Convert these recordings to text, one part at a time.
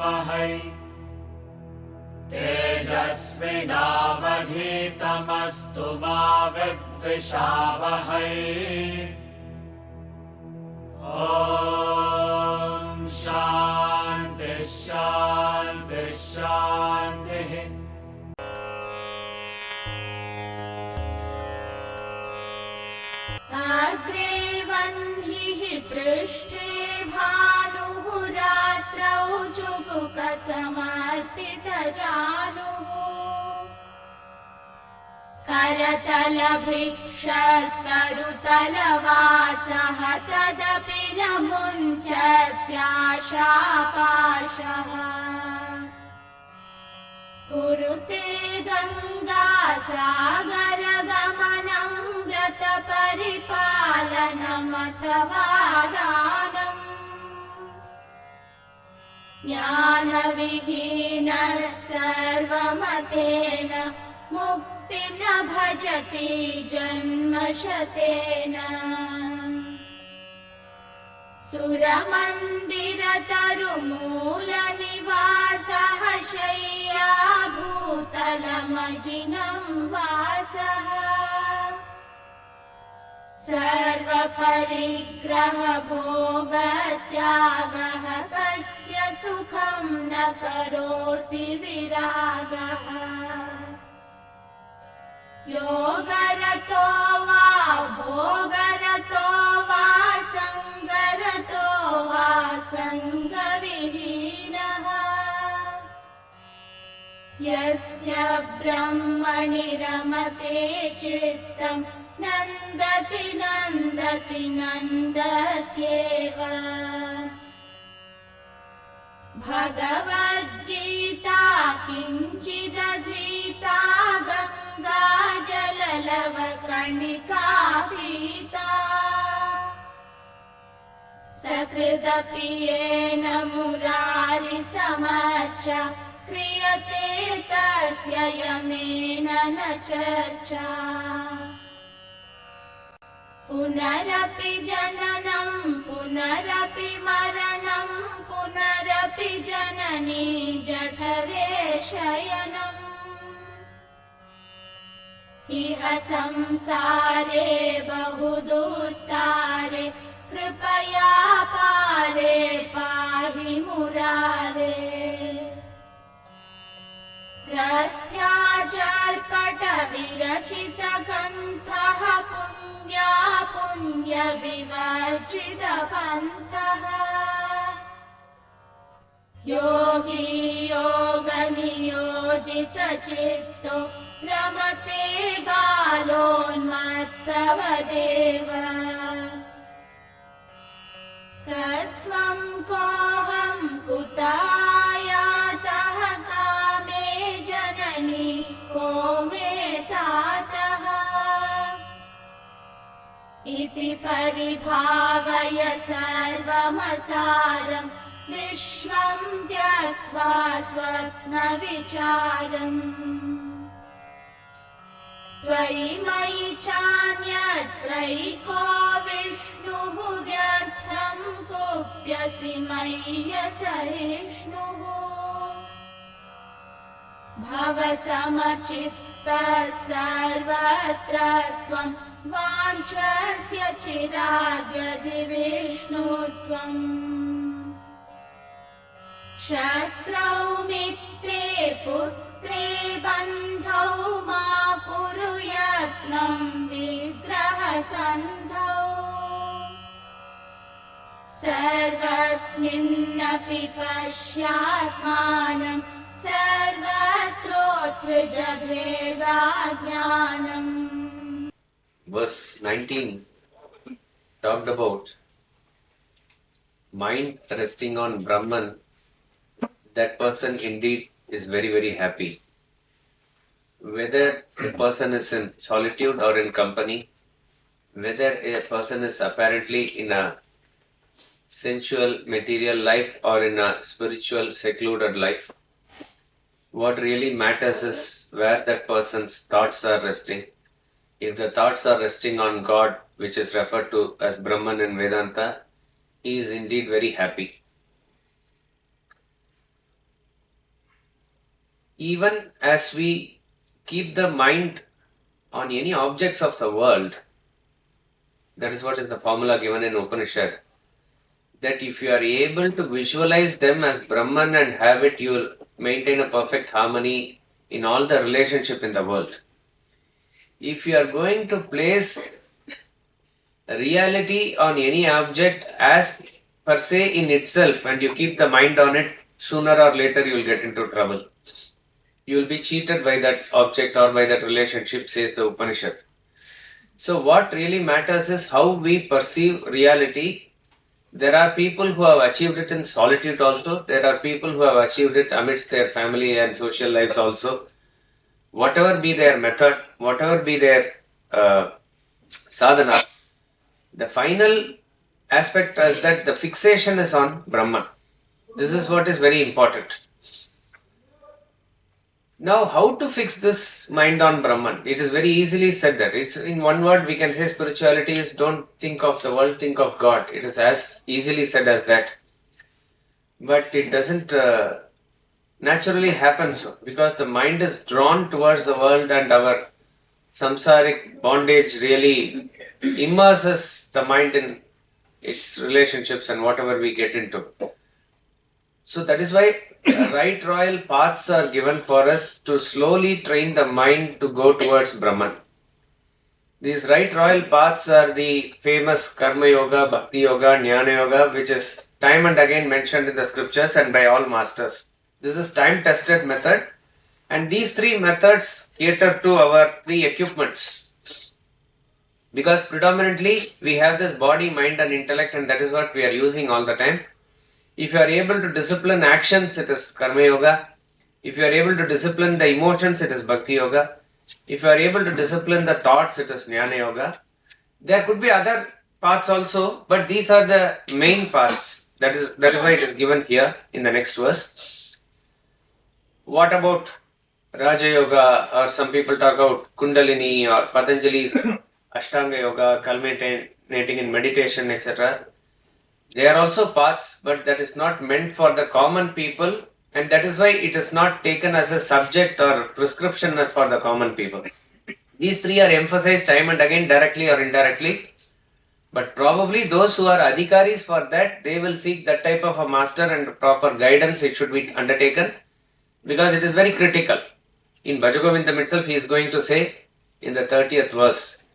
वहै तेजस्विनावधीतमस्तु मा विद्विषावहै। ॐ शान्ति शान्ति शान्तिः। अग्रे वह्निः पृष्ठे भानुः रात्रौ जुगुकसमर्पितजानुः करतलभिक्षस्तरुतलवासः तदपि न मुञ्चत्याशापाशः कुरुते गङ्गासागरगमनं व्रतपरिपालनमथवा दानम् ज्ञानविहीनः सर्वमतेन मुक्तिं न भजति जन्मशतेन। सुरमन्दिरतरुमूलनिवासः शय्याभूतलमजिनं वासः सर्वपरिग्रहभोगत्यागः कस्य सुखं न करोति विरागः। योगरतो वा भोगरतो वा सङ्गरतो वा सङ्गविहीनः यस्य ब्रह्मणि रमते चित्तं नन्दति नन्दति नन्दत्येव। भगवद्गीता किञ्चिदधीता गङ्गाजललवकणिका पीता सकृदपि येन मुरारिसमर्चा क्रियते तस्य यमेन न चर्चा। पुनरपि जननं पुनरपि मरणं पुनरपि जननी जठरे शयनम् इह संसारे बहुदुस्तारे कृपया पारे पाहि मुरारे। रथ्याचर्पटविरचितग्रन्थः पुण्या पुण्यविवर्जितपन्थः योगी योगनियोजितचित्तो रमते बालोन्मत्तवदेव। कस्त्वं कोऽहं कुतायातः कामे जननी को मे तातः इति परिभावय सर्वमसारम् विश्वं त्यक्त्वा स्वप्नविचारम्। त्वयि मयि चान्यत्रैको विष्णुः व्यर्थं कुप्यसि मय्यसहिष्णुः। भवसमचित्तः सर्वत्र त्वं वाञ्छस्य चिराद्यदि विष्णु त्वम्। शत्रौ मित्रे पुत्रे बन्धौ मा कुरु यत्नं विग्रहसन्धौ। सर्वस्मिन्नपि पश्यात्मानं सर्वत्रोत्सृज भेदाज्ञानम्। Verse 19 talked about mind resting on Brahman. That person indeed is very, very happy. Whether a person is in solitude or in company, whether a person is apparently in a sensual material life or in a spiritual secluded life, what really matters is where that person's thoughts are resting. If the thoughts are resting on God, which is referred to as Brahman in Vedanta, he is indeed very happy. even as we keep the mind on any objects of the world, that is what is the formula given in Upanishad, that if you are able to visualize them as Brahman and have it, you will maintain a perfect harmony in all the relationship in the world. If you are going to place reality on any object as per se in itself and you keep the mind on it, sooner or later you will get into trouble. You will be cheated by that object or by that relationship, says the Upanishad. So what really matters is how we perceive reality. There are people who have achieved it in solitude also. There are people who have achieved it amidst their family and social lives also. Whatever be their method, whatever be their sadhana, the final aspect is that the fixation is on Brahman. This is what is very important. Now, how to fix this mind on Brahman? It is very easily said that. It's in one word we can say spirituality is don't think of the world, think of God. It is as easily said as that. But it doesn't naturally happen so, because the mind is drawn towards the world and our samsaric bondage really immerses the mind in its relationships and whatever we get into. So that is why right royal paths are given for us to slowly train the mind to go towards Brahman. These right royal paths are the famous Karma Yoga, Bhakti Yoga, Jnana Yoga, which is time and again mentioned in the scriptures and by all masters. This is time-tested method, and these three methods cater to our three equipments. Because predominantly we have this body, mind and intellect, and that is what we are using all the time. If you are able to discipline actions, it is Karma Yoga. If you are able to discipline the emotions, it is Bhakti Yoga. If you are able to discipline the thoughts, it is Jnana Yoga. There could be other paths also, but these are the main paths. That is why it is given here in the next verse. What about Raja Yoga, or some people talk about Kundalini or Patanjali's Ashtanga Yoga, culminating in meditation, etc. They are also paths, but that is not meant for the common people, and that is why it is not taken as a subject or prescription for the common people. These three are emphasized time and again, directly or indirectly, but probably those who are adhikaris for that, they will seek that type of a master and proper guidance. It should be undertaken because it is very critical. In Bhaja Govindam itself, he is going to say in the 30th verse,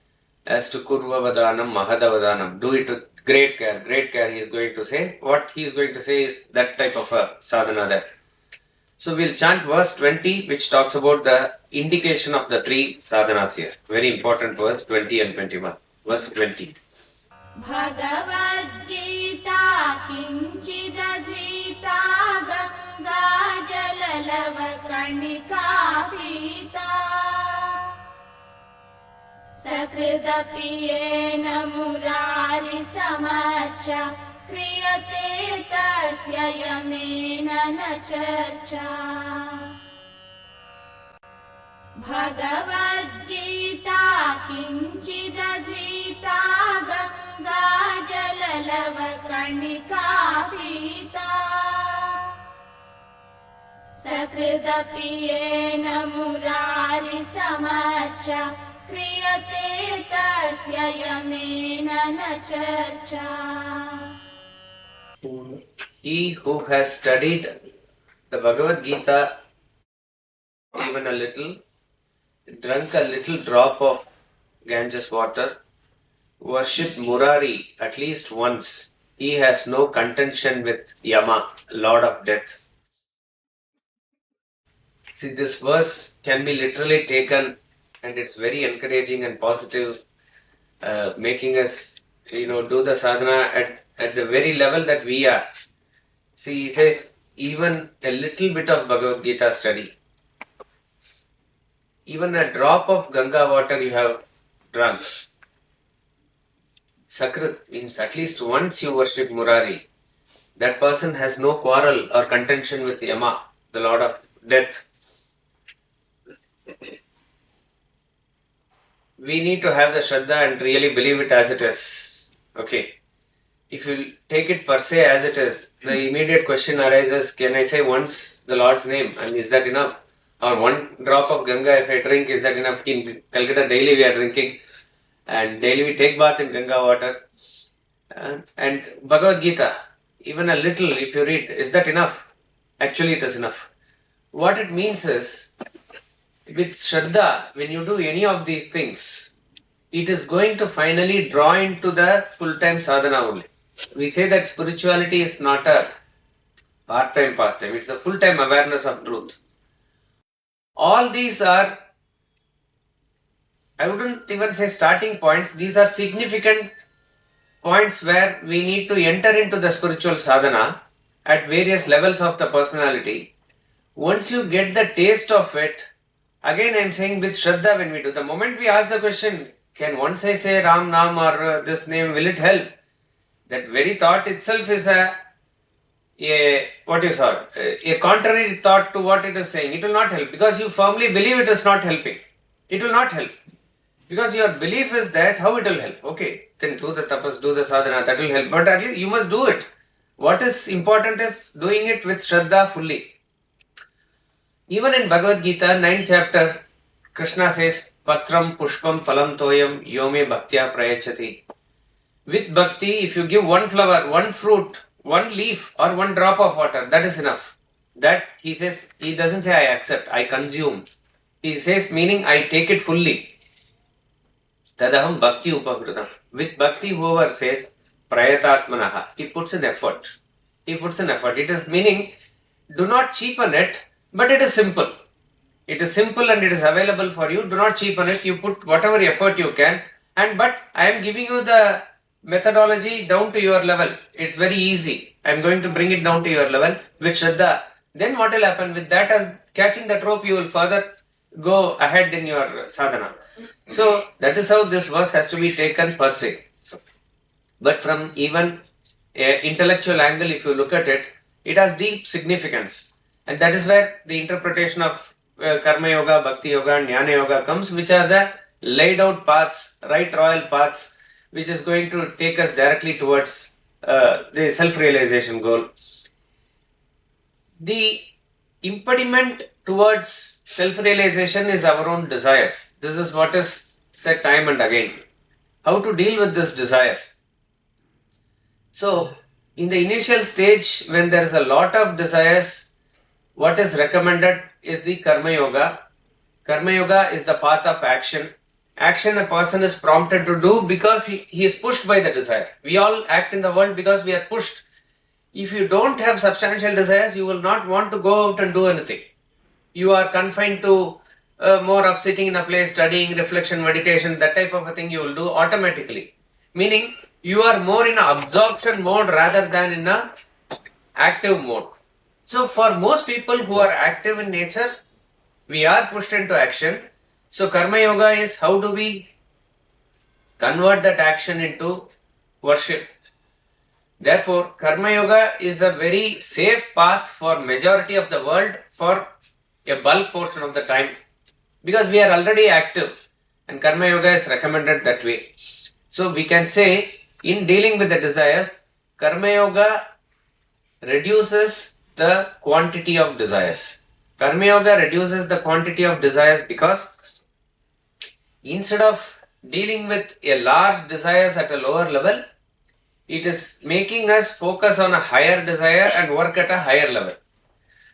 as to Kurva Vadanam, Mahadavadanam, do it with great care, he is going to say. What he is going to say is that type of a sadhana there. So we'll chant verse 20, which talks about the indication of the three sadhanas here. Very important verse 20 and 21. Verse 20. Bhagavad Gita kinchidadhita Ganga jalalava karnika pita Sakridapi yena murari samarcha Kriyate tasya yamena na charcha Bhagavad Gita kinchidadhita Ganga jalalava karnika pita Sakridapi yena murari samarcha Kriyate tasya yamena na charcha. He who has studied the Bhagavad Gita even a little, drunk a little drop of Ganges water, worshipped Murari at least once, he has no contention with Yama, Lord of Death. See, this verse can be literally taken, and it's very encouraging and positive, making us, do the sadhana at the very level that we are. See, he says, even a little bit of Bhagavad Gita study, even a drop of Ganga water you have drunk. Sakrit means at least once you worship Murari, that person has no quarrel or contention with Yama, the Lord of Death. We need to have the Shraddha and really believe it as it is. Okay. If you take it per se as it is, the immediate question arises, can I say once the Lord's name and is that enough? or one drop of Ganga if I drink, is that enough? In Calcutta daily we are drinking and daily we take bath in Ganga water. And Bhagavad Gita, even a little if you read, is that enough? Actually it is enough. What it means is, with Shraddha, when you do any of these things, it is going to finally draw into the full-time sadhana only. We say that spirituality is not a part-time pastime, it's a full-time awareness of truth. All these are, I wouldn't even say starting points, these are significant points where we need to enter into the spiritual sadhana at various levels of the personality. Once you get the taste of it, again I am saying with Shraddha, when we do, the moment we ask the question, can once I say Ram Nam or this name, will it help? That very thought itself is a contrary thought to what it is saying. It will not help because you firmly believe it is not helping. It will not help. Because your belief is that, how it will help? Okay, then do the tapas, do the sadhana, that will help. But at least you must do it. What is important is doing it with Shraddha fully. Even in Bhagavad Gita, 9th chapter, Krishna says, Patram Pushpam Phalam Toyam Yome Bhaktya Prayachati. With bhakti, if you give one flower, one fruit, one leaf or one drop of water, that is enough. That, he says, he doesn't say I accept, I consume. He says, meaning I take it fully. Tadaham bhakti upakritam. With bhakti, whoever says, prayatatmanaha, he puts in effort. He puts in effort. It is meaning, do not cheapen it, but it is simple. It is simple and it is available for you. Do not cheapen it. You put whatever effort you can. But I am giving you the methodology down to your level. It's very easy. I am going to bring it down to your level with Shraddha. Then what will happen? With that as catching the rope, you will further go ahead in your sadhana. So that is how this verse has to be taken per se. But from even an intellectual angle, if you look at it, it has deep significance. And that is where the interpretation of Karma Yoga, Bhakti Yoga and Jnana Yoga comes, which are the laid out paths, right royal paths, which is going to take us directly towards the self-realization goal. The impediment towards self-realization is our own desires. This is what is said time and again. How to deal with these desires. So, in the initial stage, when there is a lot of desires, what is recommended is the Karma Yoga. Karma Yoga is the path of action. Action a person is prompted to do because he is pushed by the desire. We all act in the world because we are pushed. If you don't have substantial desires, you will not want to go out and do anything. You are confined to more of sitting in a place, studying, reflection, meditation, that type of a thing you will do automatically. Meaning, you are more in an absorption mode rather than in an active mode. So, for most people who are active in nature, we are pushed into action. So, Karma Yoga is how do we convert that action into worship. Therefore, Karma Yoga is a very safe path for majority of the world for a bulk portion of the time. Because we are already active and Karma Yoga is recommended that way. So, we can say in dealing with the desires, Karma Yoga reduces the quantity of desires. Karma Yoga reduces the quantity of desires because instead of dealing with a large desires at a lower level, it is making us focus on a higher desire and work at a higher level.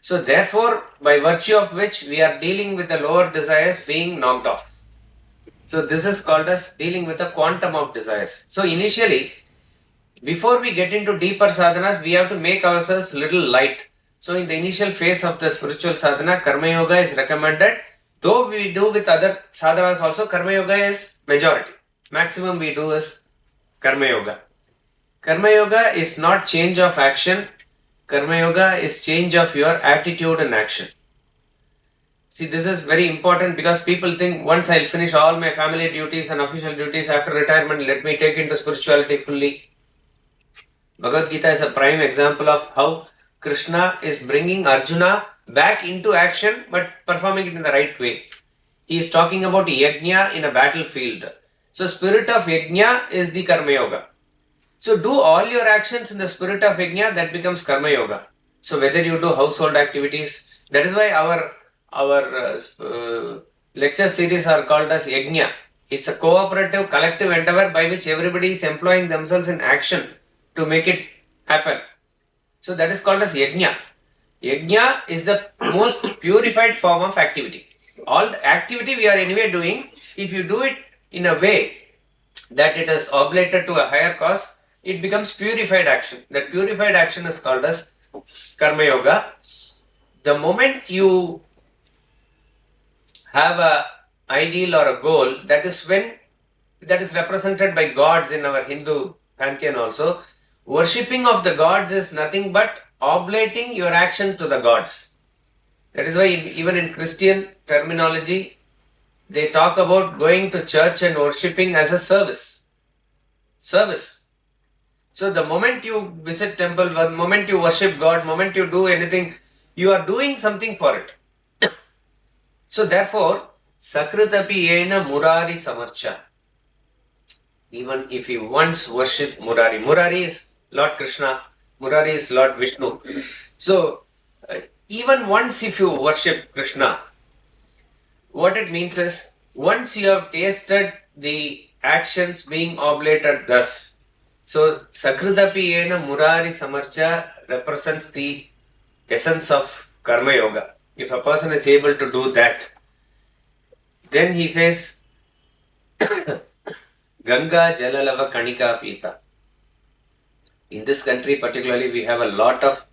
So therefore, by virtue of which we are dealing with the lower desires being knocked off. So this is called as dealing with the quantum of desires. So initially, before we get into deeper sadhanas, we have to make ourselves little light. So in the initial phase of the spiritual sadhana, Karma Yoga is recommended. Though we do with other sadhanas also, Karma Yoga is majority. Maximum we do is Karma Yoga. Karma Yoga is not change of action. Karma Yoga is change of your attitude and action. See, this is very important because people think once I'll finish all my family duties and official duties after retirement, let me take into spirituality fully. Bhagavad Gita is a prime example of how Krishna is bringing Arjuna back into action but performing it in the right way. He is talking about yajna in a battlefield. So spirit of yajna is the Karma Yoga. So do all your actions in the spirit of yajna, that becomes Karma Yoga. So whether you do household activities, that is why our our lecture series are called as Yajna. It's a cooperative, collective endeavor by which everybody is employing themselves in action to make it happen. So that is called as Yajna. Yajna is the most purified form of activity. All the activity we are anyway doing, if you do it in a way that it is oblated to a higher cause, it becomes purified action. That purified action is called as Karma Yoga. The moment you have a ideal or a goal, that is represented by gods in our Hindu pantheon also. Worshipping of the gods is nothing but oblating your action to the gods. That is why even in Christian terminology, they talk about going to church and worshipping as a service. Service. So the moment you visit temple, the moment you worship God, the moment you do anything, you are doing something for it. So therefore, Sakritapi Yena Murari Samarcha. Even if you once worship Murari, Murari is Lord Krishna, Murari is Lord Vishnu. So even once if you worship Krishna, what it means is, once you have tasted the actions being oblated thus, so Sakritapi Yena Murari Samarcha represents the essence of Karma Yoga. If a person is able to do that, then he says, Ganga Jalalava Kanika Pita. In this country particularly, we have a lot of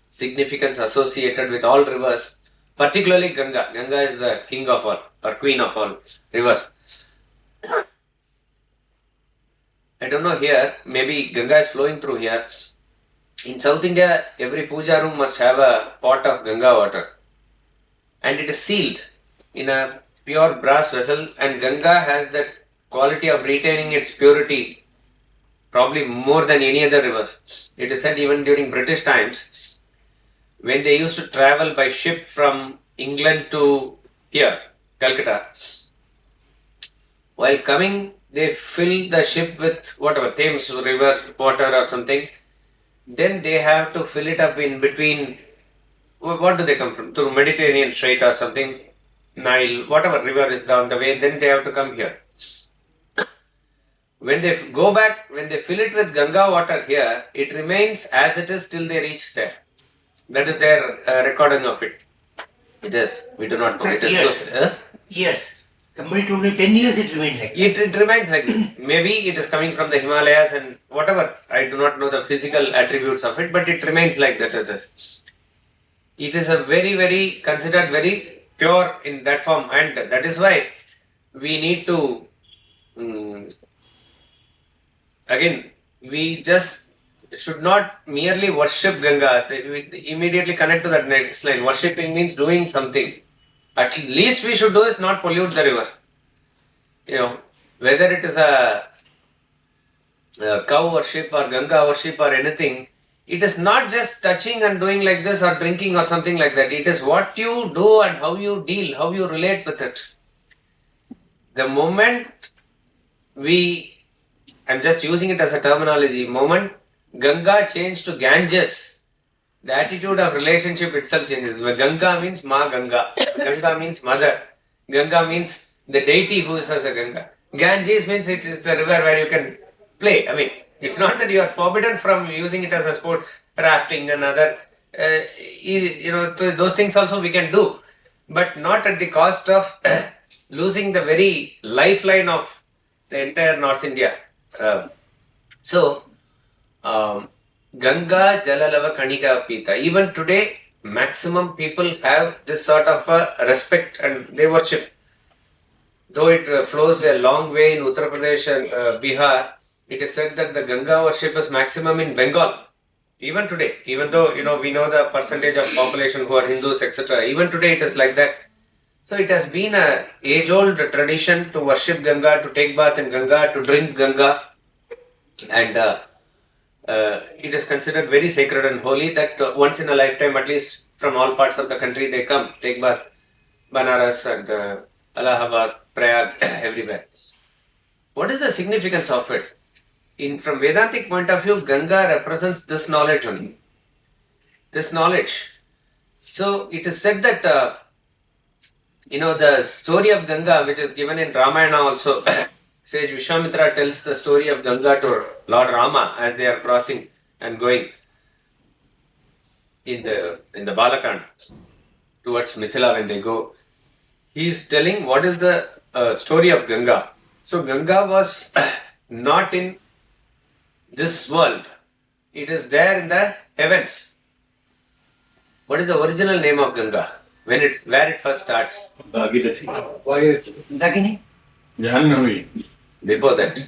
significance associated with all rivers, particularly Ganga. Ganga is the king of all, or queen of all rivers. I don't know here, maybe Ganga is flowing through here. In South India, every puja room must have a pot of Ganga water. And it is sealed in a pure brass vessel, and Ganga has that quality of retaining its purity probably more than any other rivers. It is said even during British times, when they used to travel by ship from England to here, Calcutta, while coming, they fill the ship with whatever, Thames river water or something. Then they have to fill it up in between. What do they come from? Through Mediterranean Strait or something, Nile, whatever river is down the way, then they have to come here. When they go back, when they fill it with Ganga water here, it remains as it is till they reach there. That is their recording of it. It is. We do not know. It is Yes. Yes. Somebody told me 10 years it remained like that. It remains like this. Maybe it is coming from the Himalayas and whatever. I do not know the physical attributes of it, but it remains like that. It is a very, very considered very pure in that form, and that is why we need to again, we just should not merely worship Ganga. We immediately connect to that next line. Worshipping means doing something. At least we should do is not pollute the river. You know, whether it is a cow worship or Ganga worship or anything, it is not just touching and doing like this or drinking or something like that. It is what you do and how you deal, how you relate with it. The moment I'm just using it as a terminology, moment Ganga changed to Ganges, the attitude of relationship itself changes. Ganga means Ma Ganga. Ganga means mother. Ganga means the deity who is as a Ganga. Ganges means it's a river where you can play. I mean, it's not that you are forbidden from using it as a sport, rafting and other, those things also we can do, but not at the cost of losing the very lifeline of the entire North India. Ganga Jalalava Kanika Pita. Even today, maximum people have this sort of respect and they worship. Though it flows a long way in Uttar Pradesh and Bihar, it is said that the Ganga worship is maximum in Bengal. Even today, even though we know the percentage of population who are Hindus, etc. Even today it is like that. So it has been a age-old tradition to worship Ganga, to take bath in Ganga, to drink Ganga, and it is considered very sacred and holy that once in a lifetime, at least from all parts of the country, they come take bath, Banaras and Allahabad, Prayag, everywhere. What is the significance of it? From Vedantic point of view, Ganga represents this knowledge only. This knowledge. So it is said that The story of Ganga, which is given in Ramayana also, sage Vishwamitra tells the story of Ganga to Lord Rama as they are crossing and going in the Balakand towards Mithila when they go. He is telling what is the story of Ganga. So Ganga was not in this world. It is there in the heavens. What is the original name of Ganga? Where it first starts? Bhagirathi. Dakini? Jahannami. Before that.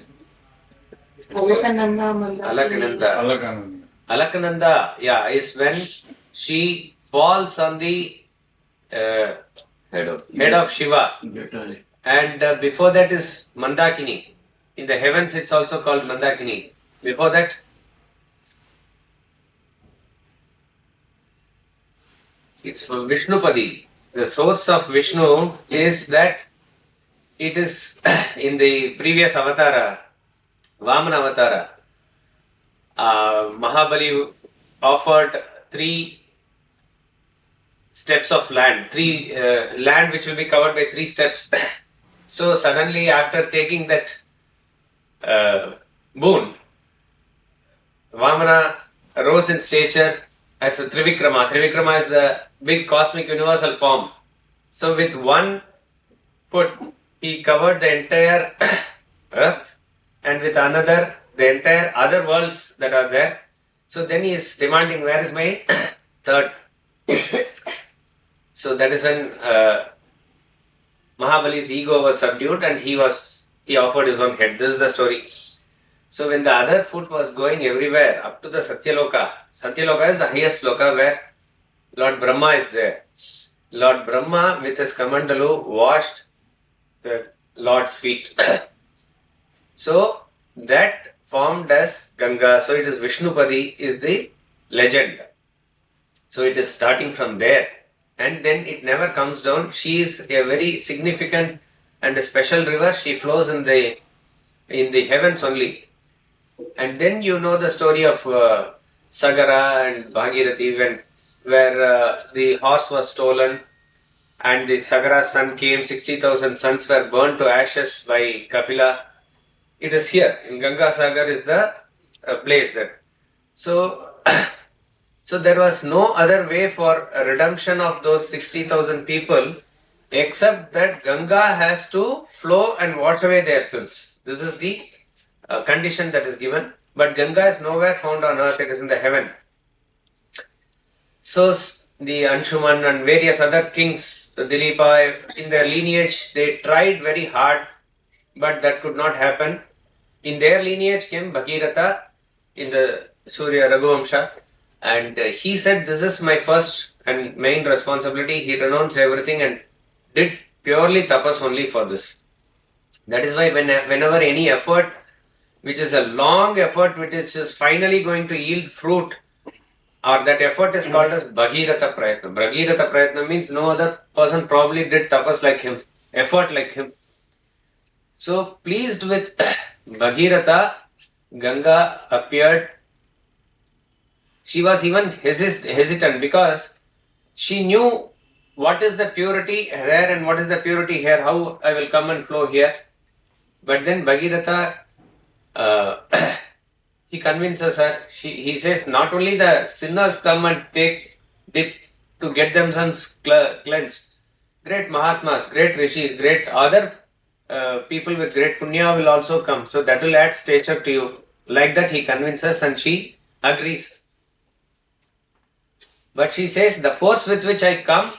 Alakananda. Alakananda. Alakananda. Alakananda, is when she falls on the head of Shiva. And before that is Mandakini. In the heavens it's also called Mandakini. Before that, it's from Vishnupadi. The source of Vishnu is that it is in the previous Avatara, Vamana Avatara. Mahabali offered 3 steps of land, land which will be covered by 3 steps. So suddenly after taking that boon, Vamana rose in stature as a Trivikrama. Trivikrama is the big cosmic universal form. So with 1 foot he covered the entire earth, and with another the entire other worlds that are there. So then he is demanding, where is my 3rd? So that is when Mahabali's ego was subdued and he offered his own head. This is the story. So when the other foot was going everywhere up to the Satyaloka, Satyaloka is the highest loka where Lord Brahma is there. Lord Brahma with his Kamandalu washed the Lord's feet. So that formed as Ganga. So it is Vishnupadi is the legend. So it is starting from there. And then it never comes down. She is a very significant and a special river. She flows in the heavens only. And then you know the story of Sagara and Bhagirathi where the horse was stolen and the Sagara's son came. 60,000 sons were burned to ashes by Kapila. It is here in Ganga Sagar is the place that. So there was no other way for a redemption of those 60,000 people except that Ganga has to flow and wash away their sins. This is the condition that is given. But Ganga is nowhere found on earth, it is in the heaven. So the Anshuman and various other kings, Dilipa, in their lineage, they tried very hard, but that could not happen. In their lineage came Bhagiratha in the Surya Raghuvamsha. And he said, this is my first and main responsibility. He renounced everything and did purely tapas only for this. That is why whenever any effort, which is a long effort, which is just finally going to yield fruit, or that effort is called as Bhagiratha Prayatna. Bhagiratha Prayatna means no other person probably did tapas like him, effort like him. So pleased with Bhagiratha, Ganga appeared. She was even hesitant because she knew what is the purity there and what is the purity here, how I will come and flow here. But then Bhagiratha, he convinces her. He says not only the sinners come and take dip to get themselves cleansed. Great Mahatmas, great Rishis, great other people with great punya will also come. So that will add stature to you. Like that he convinces and she agrees. But she says, the force with which I come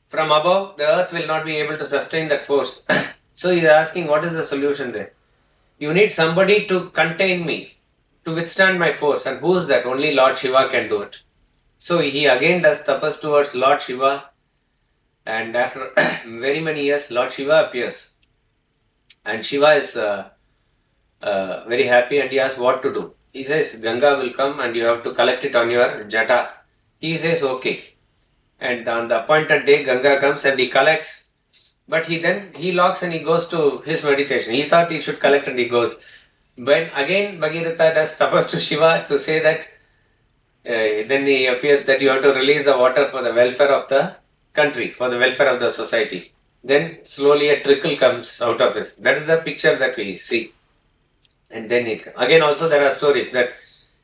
from above, the earth will not be able to sustain that force. So he is asking, what is the solution there? You need somebody to contain me, to withstand my force. And who is that? Only Lord Shiva can do it. So he again does tapas towards Lord Shiva. And after very many years, Lord Shiva appears. And Shiva is very happy and he asks what to do. He says, Ganga will come and you have to collect it on your jata. He says, okay. And on the appointed day, Ganga comes and he collects. But he locks and he goes to his meditation. He thought he should collect and he goes. But again, Bhagiratha does tapas to Shiva to say that, then he appears that you have to release the water for the welfare of the country, for the welfare of the society. Then slowly a trickle comes out of it. That is the picture that we see. And then again also there are stories that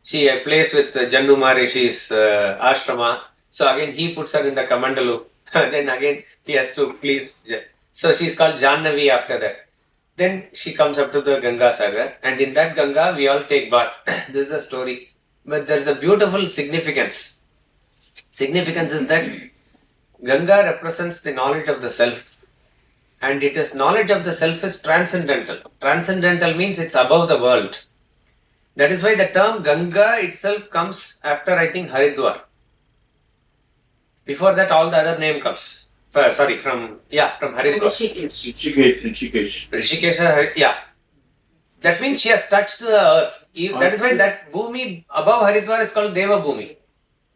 she plays with Jnana Maharishi's ashrama. So again he puts her in the Kamandalu. Then again he has to please. So she's called Jannavi after that. Then she comes up to the Ganga Sagar, and in that Ganga we all take bath. This is a story. But there is a beautiful significance. Significance is that Ganga represents the knowledge of the self. And it is knowledge of the self is transcendental. Transcendental means it's above the world. That is why the term Ganga itself comes after, I think, Haridwar. Before that, all the other name comes. From Haridwar. Rishikesh, yeah. That means she has touched the earth. That is why that Bhumi above Haridwar is called Deva Bhumi.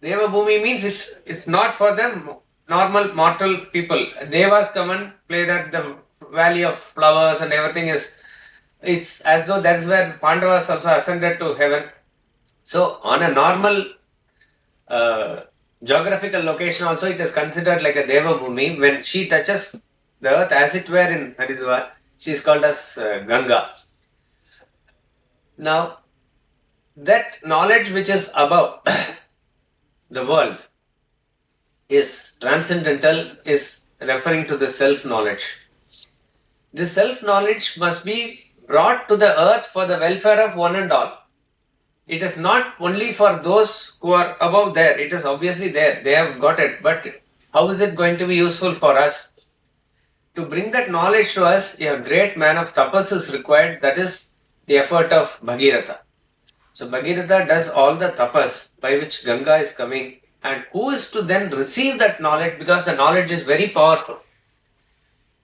Deva Bhumi means it's not for the normal mortal people. Devas come and play that the valley of flowers and everything is. It's as though that is where Pandavas also ascended to heaven. So on a normal geographical location also it is considered like a Deva Bhumi. When she touches the earth as it were in Haridwar, she is called as Ganga. Now, that knowledge which is above the world is transcendental, is referring to the self-knowledge. This self-knowledge must be brought to the earth for the welfare of one and all. It is not only for those who are above there. It is obviously there. They have got it. But how is it going to be useful for us? To bring that knowledge to us, a great man of tapas is required. That is the effort of Bhagirata. So Bhagirata does all the tapas by which Ganga is coming. And who is to then receive that knowledge, because the knowledge is very powerful.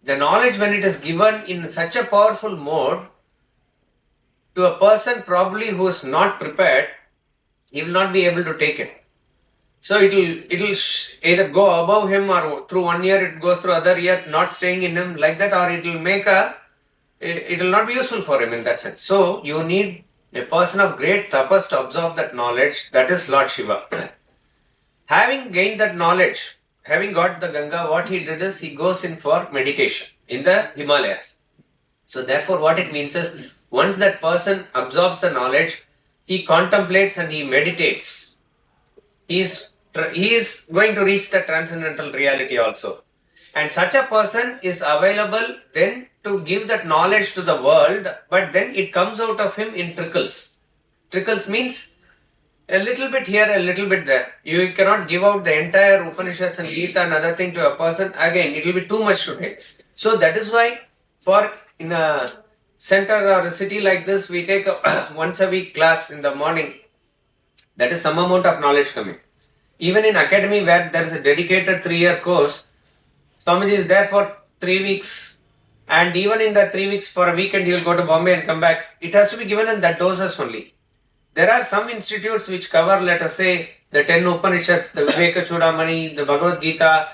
The knowledge, when it is given in such a powerful mode to a person probably who is not prepared, he will not be able to take it. So it will either go above him, or through 1 year it goes through other year, not staying in him like that, or it will not be useful for him in that sense. So you need a person of great tapas to absorb that knowledge. That is Lord Shiva. Having gained that knowledge, having got the Ganga, what he did is he goes in for meditation in the Himalayas. So therefore what it means is, once that person absorbs the knowledge, he contemplates and he meditates. He is going to reach the transcendental reality also. And such a person is available then to give that knowledge to the world, but then it comes out of him in trickles. Trickles means a little bit here, a little bit there. You cannot give out the entire Upanishads and Gita and other thing to a person. Again, it will be too much to take. So that is why for in a center or a city like this, we take a once a week class in the morning. That is some amount of knowledge coming. Even in academy where there is a dedicated 3-year course, Swamiji is there for 3 weeks. And even in the 3 weeks, for a weekend, he will go to Bombay and come back. It has to be given in that doses only. There are some institutes which cover, let us say, the 10 Upanishads, the Viveka Chudamani, the Bhagavad Gita,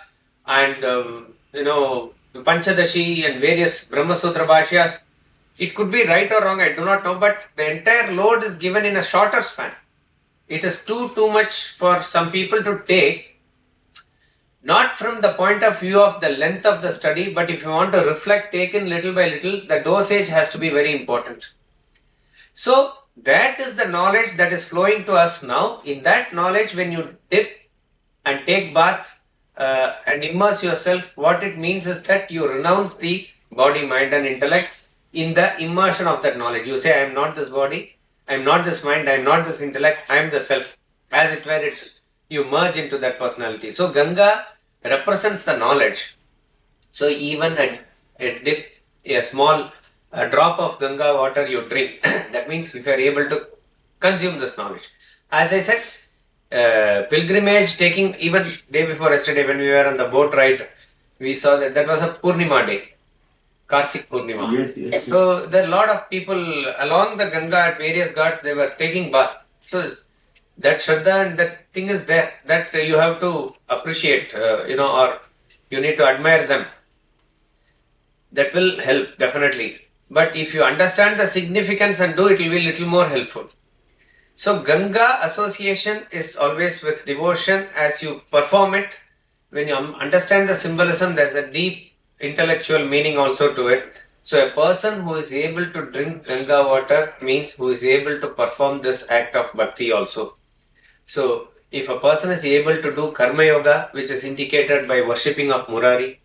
and the Panchadashi and various Brahma Sutra Bhashyas. It could be right or wrong, I do not know, but the entire load is given in a shorter span. It is too much for some people to take, not from the point of view of the length of the study, but if you want to reflect, take in little by little, the dosage has to be very important. So, that is the knowledge that is flowing to us now. In that knowledge, when you dip and take bath and immerse yourself, what it means is that you renounce the body, mind and intellect in the immersion of that knowledge. You say, I am not this body, I am not this mind, I am not this intellect, I am the self. As it were, you merge into that personality. So Ganga represents the knowledge. So even a dip, a small drop of Ganga water you drink, that means if you are able to consume this knowledge. As I said, pilgrimage, taking even day before yesterday when we were on the boat ride, we saw that was a Poornam Adah, Kartik Poornima. Yes. So there are a lot of people along the Ganga at various ghats, they were taking bath. So that Shraddha and that thing is there, that you have to appreciate, or you need to admire them. That will help definitely. But if you understand the significance and do it, will be a little more helpful. So Ganga association is always with devotion. As you perform it, when you understand the symbolism, there's a deep intellectual meaning also to it. So a person who is able to drink Ganga water means who is able to perform this act of bhakti also. So if a person is able to do karma yoga, which is indicated by worshipping of Murari,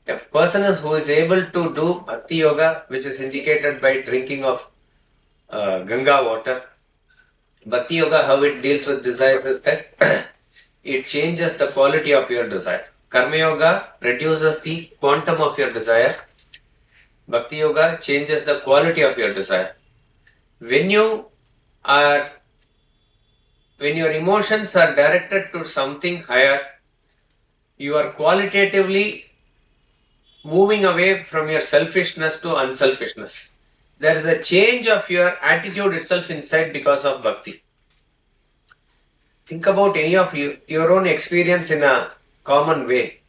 a person who is able to do bhakti yoga, which is indicated by drinking of Ganga water, bhakti yoga, how it deals with desires is that it changes the quality of your desire. Karma yoga reduces the quantum of your desire. Bhakti yoga changes the quality of your desire. When your emotions are directed to something higher, you are qualitatively moving away from your selfishness to unselfishness. There is a change of your attitude itself inside because of bhakti. Think about any of your own experience in a common way.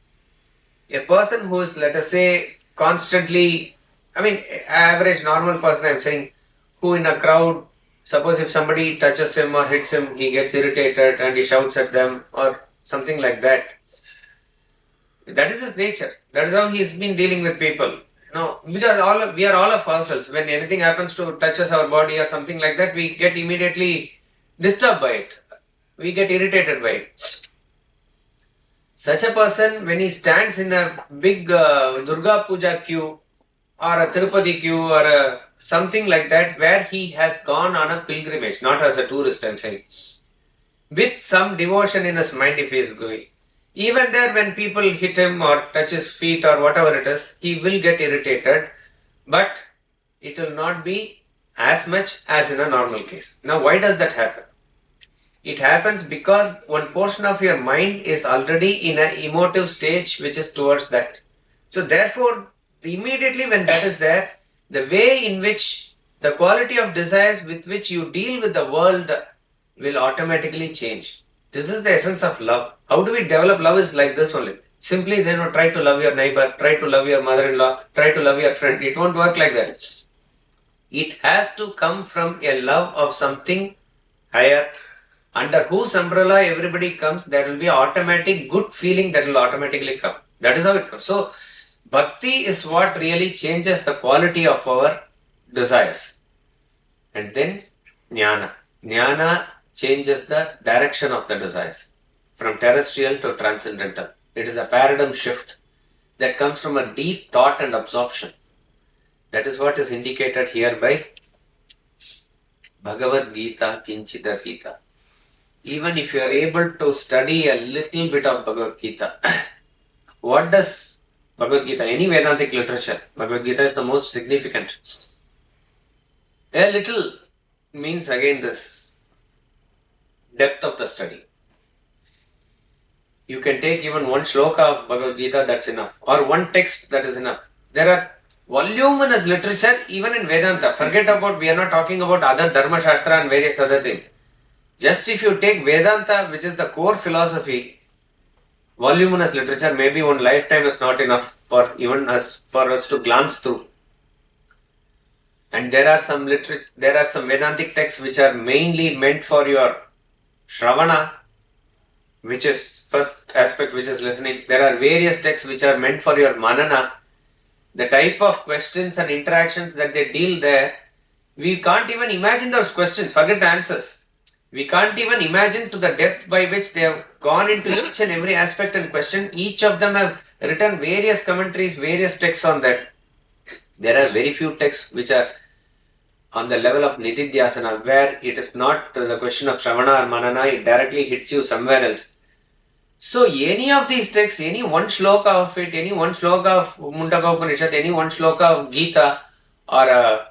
A person who is, let us say, constantly, average normal person I'm saying, who in a crowd, suppose if somebody touches him or hits him, he gets irritated and he shouts at them or something like that. That is his nature. That is how he's been dealing with people. Because we are all of ourselves. When anything happens to touches our body or something like that, we get immediately disturbed by it. We get irritated by it. Such a person, when he stands in a big Durga Puja queue or a Tirupati queue or something like that, where he has gone on a pilgrimage, not as a tourist, I'm saying, with some devotion in his mind if he is going. Even there, when people hit him or touch his feet or whatever it is, he will get irritated, but it will not be as much as in a normal case. Now, why does that happen? It happens because one portion of your mind is already in an emotive stage which is towards that. So therefore, immediately when that is there, the way in which the quality of desires with which you deal with the world will automatically change. This is the essence of love. How do we develop love is like this only. Simply say, try to love your neighbor, try to love your mother-in-law, try to love your friend. It won't work like that. It has to come from a love of something higher, under whose umbrella everybody comes. There will be an automatic good feeling that will automatically come. That is how it comes. So, bhakti is what really changes the quality of our desires. And then, jnana. Jnana changes the direction of the desires from terrestrial to transcendental. It is a paradigm shift that comes from a deep thought and absorption. That is what is indicated here by Bhagavad Gita, Kinchita Gita. Even if you are able to study a little bit of Bhagavad Gita, what does Bhagavad Gita, any Vedantic literature, Bhagavad Gita is the most significant. A little means again this depth of the study. You can take even one shloka of Bhagavad Gita, that's enough. Or one text, that is enough. There are voluminous literature even in Vedanta. Forget about, we are not talking about other Dharma Shastra and various other things. Just if you take Vedanta, which is the core philosophy, voluminous literature, maybe one lifetime is not enough for even us to glance through. And there are some Vedantic texts which are mainly meant for your Shravana, which is first aspect, which is listening. There are various texts which are meant for your Manana. The type of questions and interactions that they deal there, we can't even imagine those questions, forget the answers. We can't even imagine to the depth by which they have gone into each and every aspect and question. Each of them have written various commentaries, various texts on that. There are very few texts which are on the level of Nitidhyasana, where it is not the question of Shravana or Manana, it directly hits you somewhere else. So any of these texts, any one shloka of it, any one shloka of Mundaka Upanishad, any one shloka of Gita or a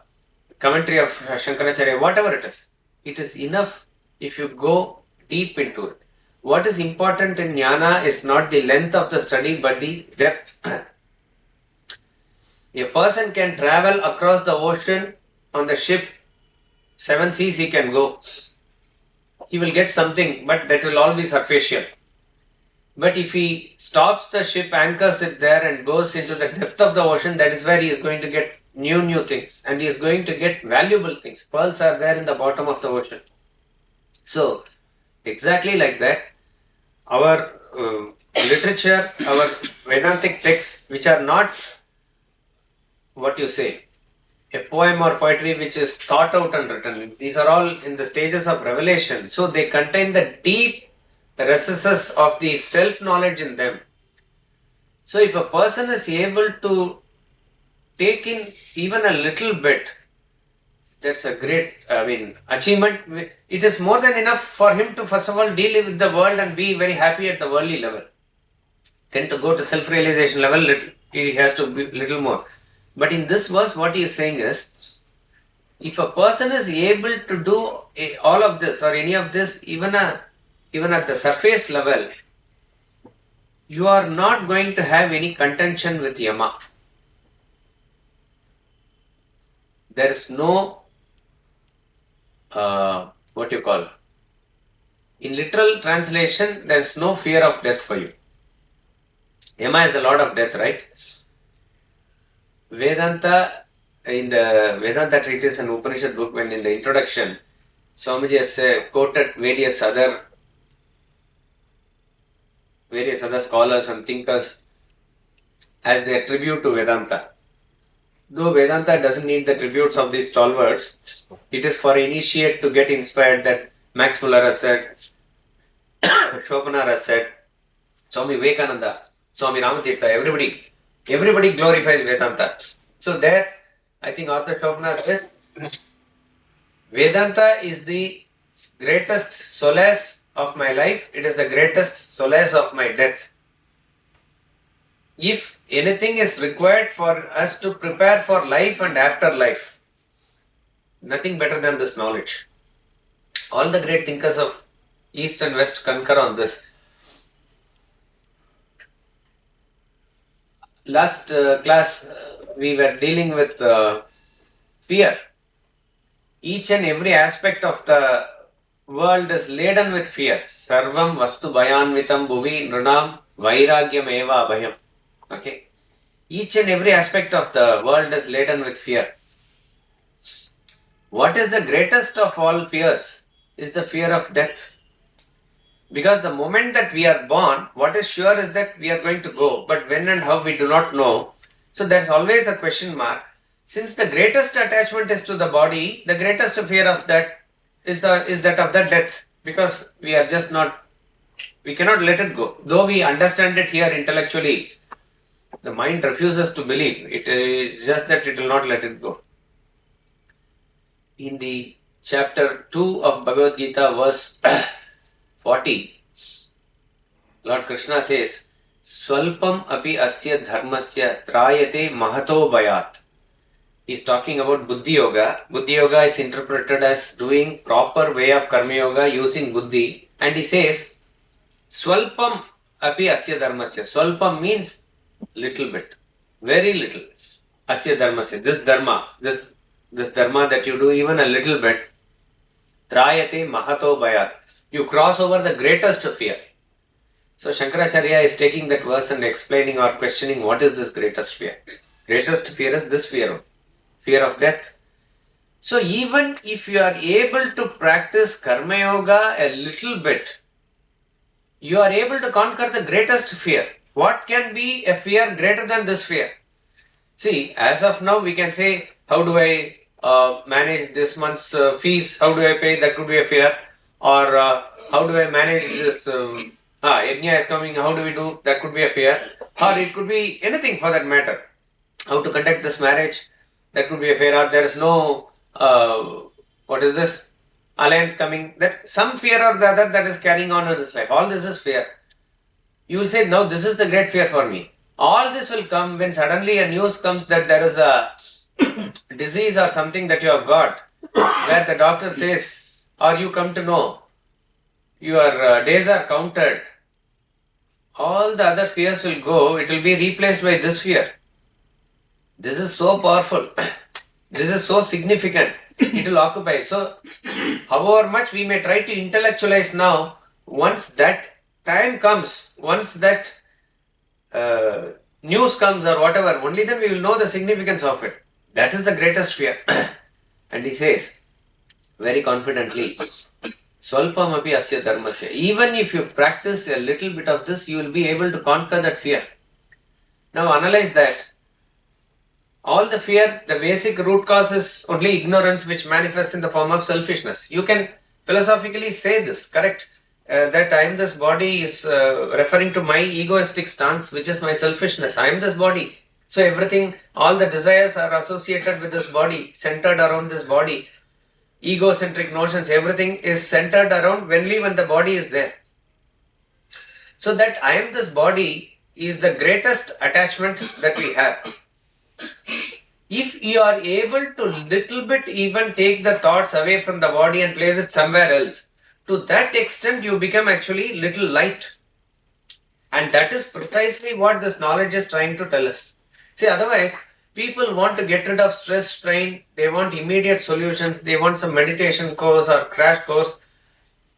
commentary of Shankaracharya, whatever it is enough if you go deep into it. What is important in jnana is not the length of the study but the depth. A person can travel across the ocean on the ship, 7 seas he can go. He will get something, but that will all be superficial. But if he stops the ship, anchors it there and goes into the depth of the ocean, that is where he is going to get new things and he is going to get valuable things. Pearls are there in the bottom of the ocean. So, exactly like that, our literature, our Vedantic texts, which are not what you say, a poem or poetry which is thought out and written. These are all in the stages of revelation. So they contain the deep recesses of the self-knowledge in them. So if a person is able to take in even a little bit, that's a great, achievement. It is more than enough for him to first of all deal with the world and be very happy at the worldly level. Then to go to self-realization level, he has to be little more. But in this verse, what he is saying is, if a person is able to do all of this or any of this, even at the surface level, you are not going to have any contention with Yama. There is no, in literal translation, there is no fear of death for you. Yama is the Lord of death, right? Vedanta, in the Vedanta treatise and Upanishad book, when in the introduction, Swamiji has quoted various other scholars and thinkers as their tribute to Vedanta. Though Vedanta doesn't need the tributes of these stalwarts, it is for initiate to get inspired that Max Muller has said, Schopenhauer has said, Swami Vivekananda, Swami Ramatirtha, everybody glorifies Vedanta. So there, I think Arthur Schopenhauer says, Vedanta is the greatest solace of my life. It is the greatest solace of my death. If anything is required for us to prepare for life and afterlife, nothing better than this knowledge. All the great thinkers of East and West concur on this. Last class, we were dealing with fear. Each and every aspect of the world is laden with fear. Sarvam vastu bhayanvitam bhuvi nrunam vairagyam eva abhayam. Okay. Each and every aspect of the world is laden with fear. What is the greatest of all fears? Is the fear of death. Because the moment that we are born, what is sure is that we are going to go. But when and how we do not know. So there is always a question mark. Since the greatest attachment is to the body, the greatest fear of that is that of the death. Because we cannot let it go. Though we understand it here intellectually, the mind refuses to believe. It is just that it will not let it go. In the chapter 2 of Bhagavad Gita, verse 40, Lord Krishna says, Swalpam api asya dharmasya trayate mahato bhayat. He is talking about Buddhi Yoga. Buddhi Yoga is interpreted as doing proper way of Karma Yoga using Buddhi. And he says, Swalpam api asya dharmasya. Swalpam means little bit, very little. Asya dharmasya, this dharma that you do even a little bit, trayate mahato bhayat. You cross over the greatest fear. So Shankaracharya is taking that verse and explaining or questioning what is this greatest fear. Greatest fear is this fear of death. So even if you are able to practice Karma Yoga a little bit, you are able to conquer the greatest fear. What can be a fear greater than this fear? See, as of now we can say, how do I manage this month's fees? How do I pay? That could be a fear. Or how do I manage this? Yajna is coming, how do we do? That could be a fear. Or it could be anything for that matter. How to conduct this marriage? That could be a fear. Or there is no, alliance coming. That some fear or the other that is carrying on in his life. All this is fear. You will say, no, this is the great fear for me. All this will come when suddenly a news comes that there is a disease or something that you have got, where the doctor says, or you come to know, your days are counted. All the other fears will go, it will be replaced by this fear. This is so powerful. This is so significant. It will occupy. So, however much we may try to intellectualize now, once that time comes, once that news comes or whatever, only then we will know the significance of it. That is the greatest fear. And he says, very confidently, Swalpamapi asya dharmasya. Even if you practice a little bit of this, you will be able to conquer that fear. Now analyze that. All the fear, the basic root cause is only ignorance, which manifests in the form of selfishness. You can philosophically say this, correct? That I am this body is referring to my egoistic stance, which is my selfishness. I am this body. So everything, all the desires are associated with this body, centered around this body. Egocentric notions, everything is centered around only when the body is there. So that I am this body is the greatest attachment that we have. If you are able to little bit even take the thoughts away from the body and place it somewhere else, to that extent you become actually little light. And that is precisely what this knowledge is trying to tell us. See, otherwise, people want to get rid of stress, strain, they want immediate solutions, they want some meditation course or crash course.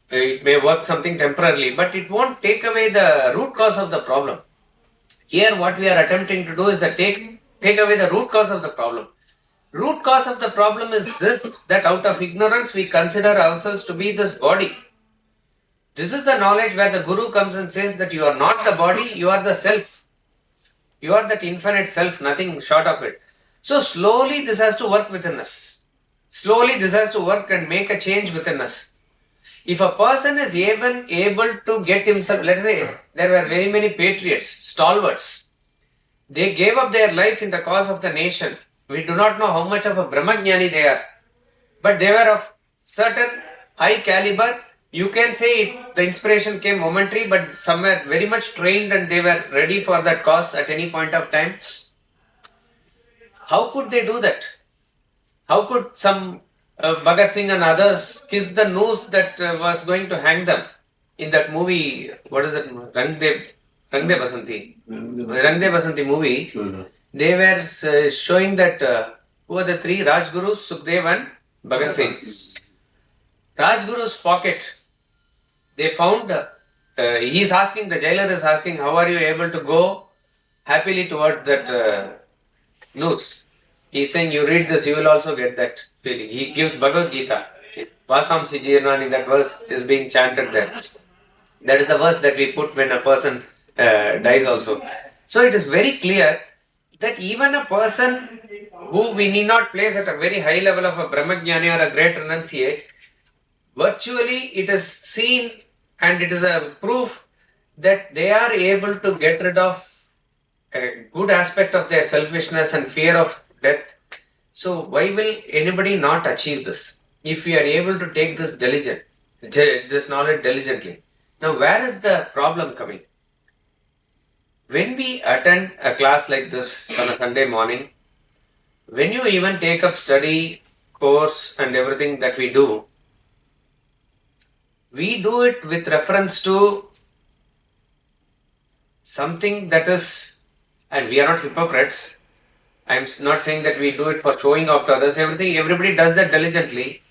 It may work something temporarily, but it won't take away the root cause of the problem. Here what we are attempting to do is that take away the root cause of the problem. Root cause of the problem is this, that out of ignorance we consider ourselves to be this body. This is the knowledge where the Guru comes and says that you are not the body, you are the self. You are that infinite self, nothing short of it. So slowly this has to work within us. Slowly this has to work and make a change within us. If a person is even able to get himself, let's say there were very many patriots, stalwarts. They gave up their life in the cause of the nation. We do not know how much of a Brahmajnani they are. But they were of certain high caliber. You can say the inspiration came momentary, but some were very much trained and they were ready for that cause at any point of time. How could they do that? How could some Bhagat Singh and others kiss the noose that was going to hang them in that movie? What is it? Rangde Basanti. Rangde Basanti movie. They were showing that who are the three Rajgurus, Sukhdev and Bhagat Singh. Rajguru's pocket. They found. He is asking. The jailer is asking, "How are you able to go happily towards that noose?" He is saying, you read this, you will also get that feeling. He gives Bhagavad Gita. Vasamsi Jirnani, that verse is being chanted there. That is the verse that we put when a person dies also. So it is very clear that even a person who we need not place at a very high level of a Brahmajnani or a great renunciate, virtually it is seen and it is a proof that they are able to get rid of a good aspect of their selfishness and fear of death. So why will anybody not achieve this if we are able to take this knowledge diligently? Now where is the problem coming? When we attend a class like this on a Sunday morning, when you even take up study, course and everything that we do it with reference to something that is, and we are not hypocrites. I am not saying that we do it for showing off to others. Everybody does that diligently,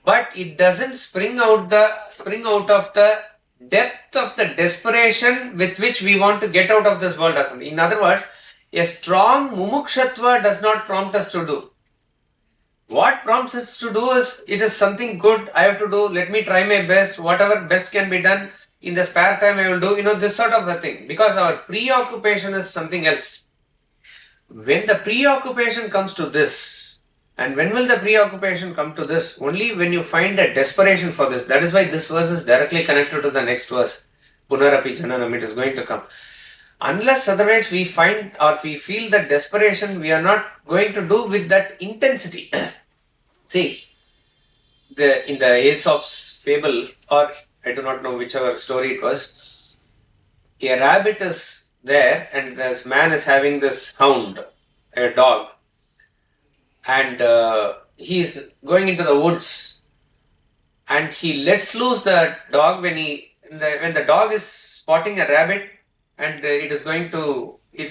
but it doesn't spring out of the depth of the desperation with which we want to get out of this world. In other words, a strong mumukshatva does not prompt us to do. What prompts us to do is, it is something good I have to do, let me try my best, whatever best can be done, in the spare time I will do, this sort of a thing, because our preoccupation is something else. When the preoccupation comes to this, and when will the preoccupation come to this? Only when you find a desperation for this. That is why this verse is directly connected to the next verse. Punarapi Jananam, it is going to come. Unless otherwise we find or we feel that desperation, we are not going to do with that intensity. See, in the Aesop's fable, or I do not know whichever story it was, a rabbit is there and this man is having this hound, a dog, and he is going into the woods and he lets loose the dog when the dog is spotting a rabbit and it's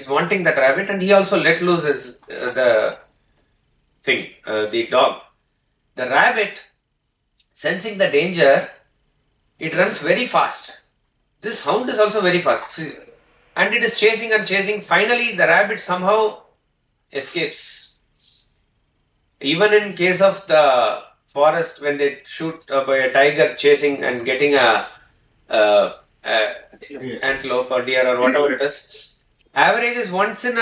wanting that rabbit, and he also let loose the dog. The rabbit, sensing the danger, it runs very fast. This hound is also very fast. And it is chasing and chasing. Finally, the rabbit somehow escapes. Even in case of the forest when they shoot by a tiger chasing and getting a antelope or deer or whatever it is. Average is once in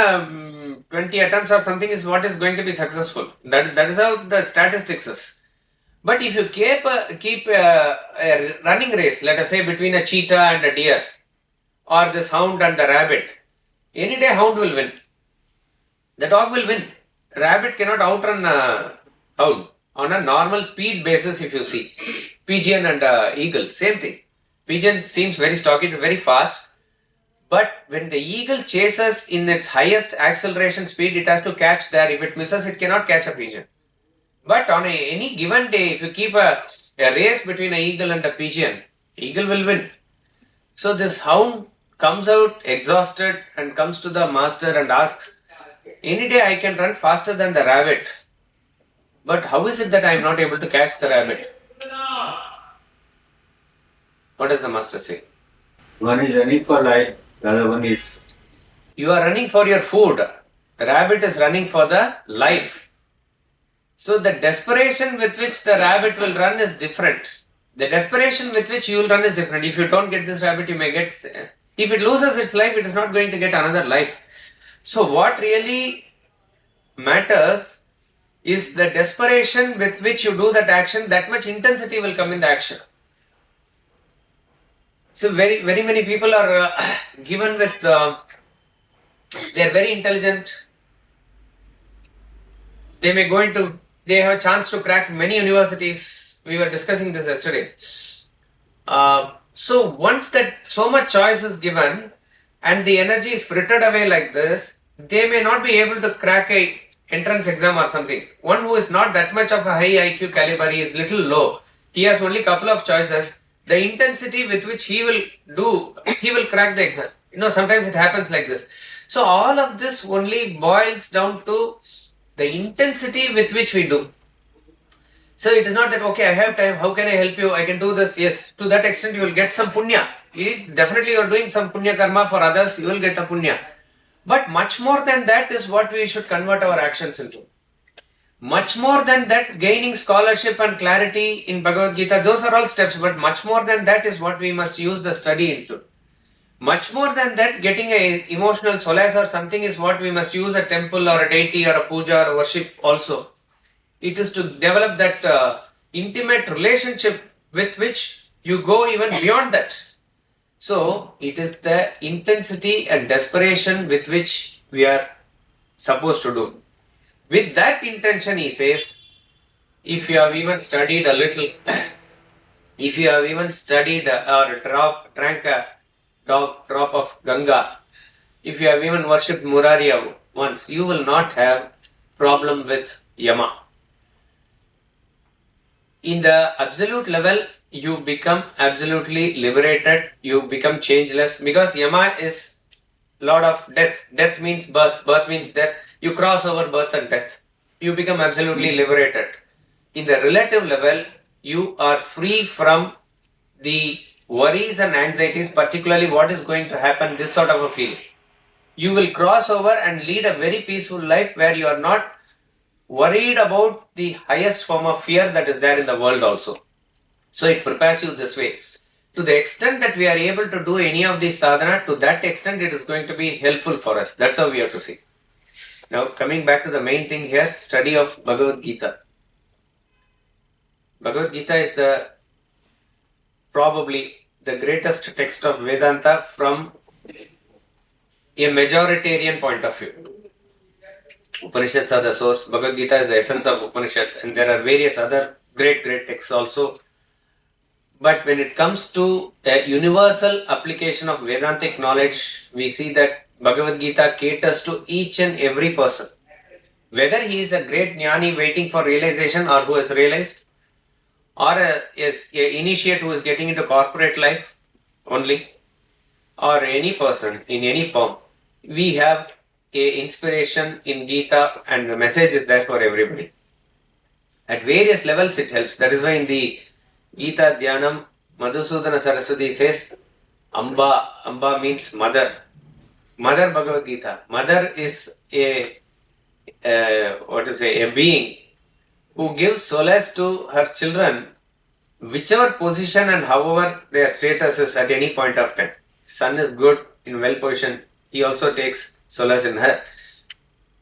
20 attempts or something is what is going to be successful. That is how the statistics is. But if you keep a running race, let us say between a cheetah and a deer, or this hound and the rabbit, any day hound will win. The dog will win. Rabbit cannot outrun hound on a normal speed basis. If you see pigeon and eagle, same thing. Pigeon seems very stocky, it is very fast. But when the eagle chases in its highest acceleration speed, it has to catch there. If it misses, it cannot catch a pigeon. But on any given day, if you keep a race between an eagle and a pigeon, eagle will win. So this hound comes out exhausted and comes to the master and asks, any day I can run faster than the rabbit. But how is it that I am not able to catch the rabbit? What does the master say? One is running for life, the other one is... You are running for your food. The rabbit is running for the life. So the desperation with which the rabbit will run is different. The desperation with which you will run is different. If you don't get this rabbit, you may get... If it loses its life, it is not going to get another life. So what really matters is the desperation with which you do that action, that much intensity will come in the action. So very many people are given with, they are very intelligent. They have a chance to crack many universities. We were discussing this yesterday. So once that so much choice is given and the energy is frittered away like this, they may not be able to crack a entrance exam or something. One who is not that much of a high IQ caliber, he is little low. He has only couple of choices. The intensity with which he will crack the exam. Sometimes it happens like this. So all of this only boils down to the intensity with which we do. So it is not that, okay, I have time, how can I help you? I can do this. Yes, to that extent you will get some punya. Definitely you are doing some punya karma for others, you will get a punya. But much more than that is what we should convert our actions into. Much more than that, gaining scholarship and clarity in Bhagavad Gita, those are all steps, but much more than that is what we must use the study into. Much more than that, getting a emotional solace or something is what we must use a temple or a deity or a puja or worship also. It is to develop that intimate relationship with which you go even beyond that. So, it is the intensity and desperation with which we are supposed to do. With that intention, he says, if you have even studied a little, if you have even studied or drank a drop of Ganga, if you have even worshipped Murari once, you will not have problem with Yama. In the absolute level, you become absolutely liberated, you become changeless, because Yama is Lord of death. Death means birth, birth means death. You cross over birth and death. You become absolutely liberated. In the relative level, you are free from the worries and anxieties, particularly what is going to happen, this sort of a feeling. You will cross over and lead a very peaceful life where you are not worried about the highest form of fear that is there in the world also. So it prepares you this way. To the extent that we are able to do any of these sadhana, to that extent it is going to be helpful for us. That's how we have to see. Now coming back to the main thing here, study of Bhagavad Gita. Bhagavad Gita is probably the greatest text of Vedanta from a majoritarian point of view. Upanishads are the source, Bhagavad Gita is the essence of Upanishads, and there are various other great texts also. But when it comes to a universal application of Vedantic knowledge, we see that Bhagavad Gita caters to each and every person. Whether he is a great jnani waiting for realization or who has realized, or is an initiate who is getting into corporate life only, or any person in any form, we have a inspiration in Gita and the message is there for everybody. At various levels it helps. That is why in the Gita Dhyanam, Madhusudana Saraswati says, Amba means mother. Mother Bhagavad Gita. Mother is a being who gives solace to her children, whichever position and however their status is at any point of time. Son is good, in well position, he also takes solace in her.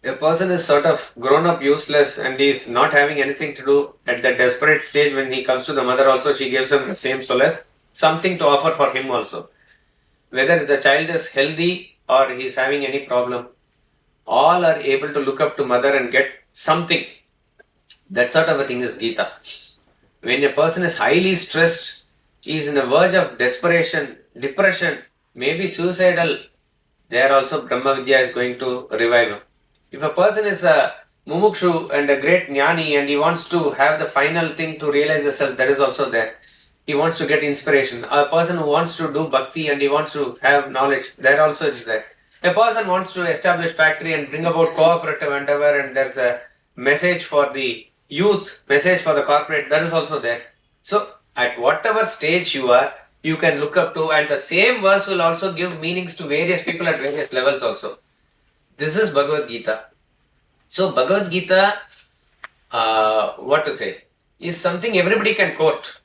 A person is sort of grown up useless and he is not having anything to do at that desperate stage. When he comes to the mother also, she gives him the same solace, something to offer for him also. Whether the child is healthy or he is having any problem, all are able to look up to mother and get something. That sort of a thing is Gita. When a person is highly stressed, he is in the verge of desperation, depression, maybe suicidal, there also Brahma Vidya is going to revive him. If a person is a mumukshu and a great jnani and he wants to have the final thing to realize the self, that is also there. He wants to get inspiration. A person who wants to do bhakti and he wants to have knowledge, there also is there. A person wants to establish factory and bring about cooperative endeavor and there's a message for the youth, message for the corporate, that is also there. So at whatever stage you are, you can look up to, and the same verse will also give meanings to various people at various levels also. This is Bhagavad Gita. So Bhagavad Gita, what to say, is something everybody can quote.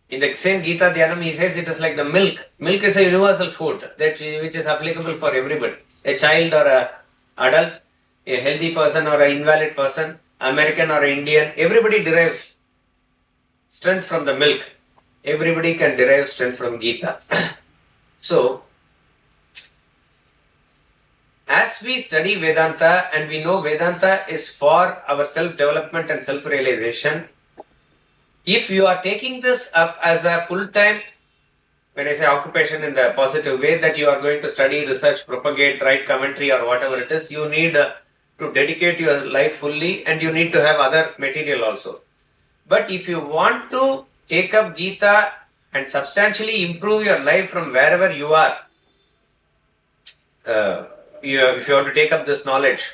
In the same Gita Dhyanam, he says it is like the milk. Milk is a universal food which is applicable for everybody. A child or a adult, a healthy person or an invalid person, American or Indian, everybody derives strength from the milk. Everybody can derive strength from Gita. So, as we study Vedanta and we know Vedanta is for our self-development and self-realization, if you are taking this up as a full-time, when I say occupation in the positive way, that you are going to study, research, propagate, write commentary or whatever it is, you need to dedicate your life fully and you need to have other material also. But if you want to take up Gita and substantially improve your life from wherever you are, if you have to take up this knowledge,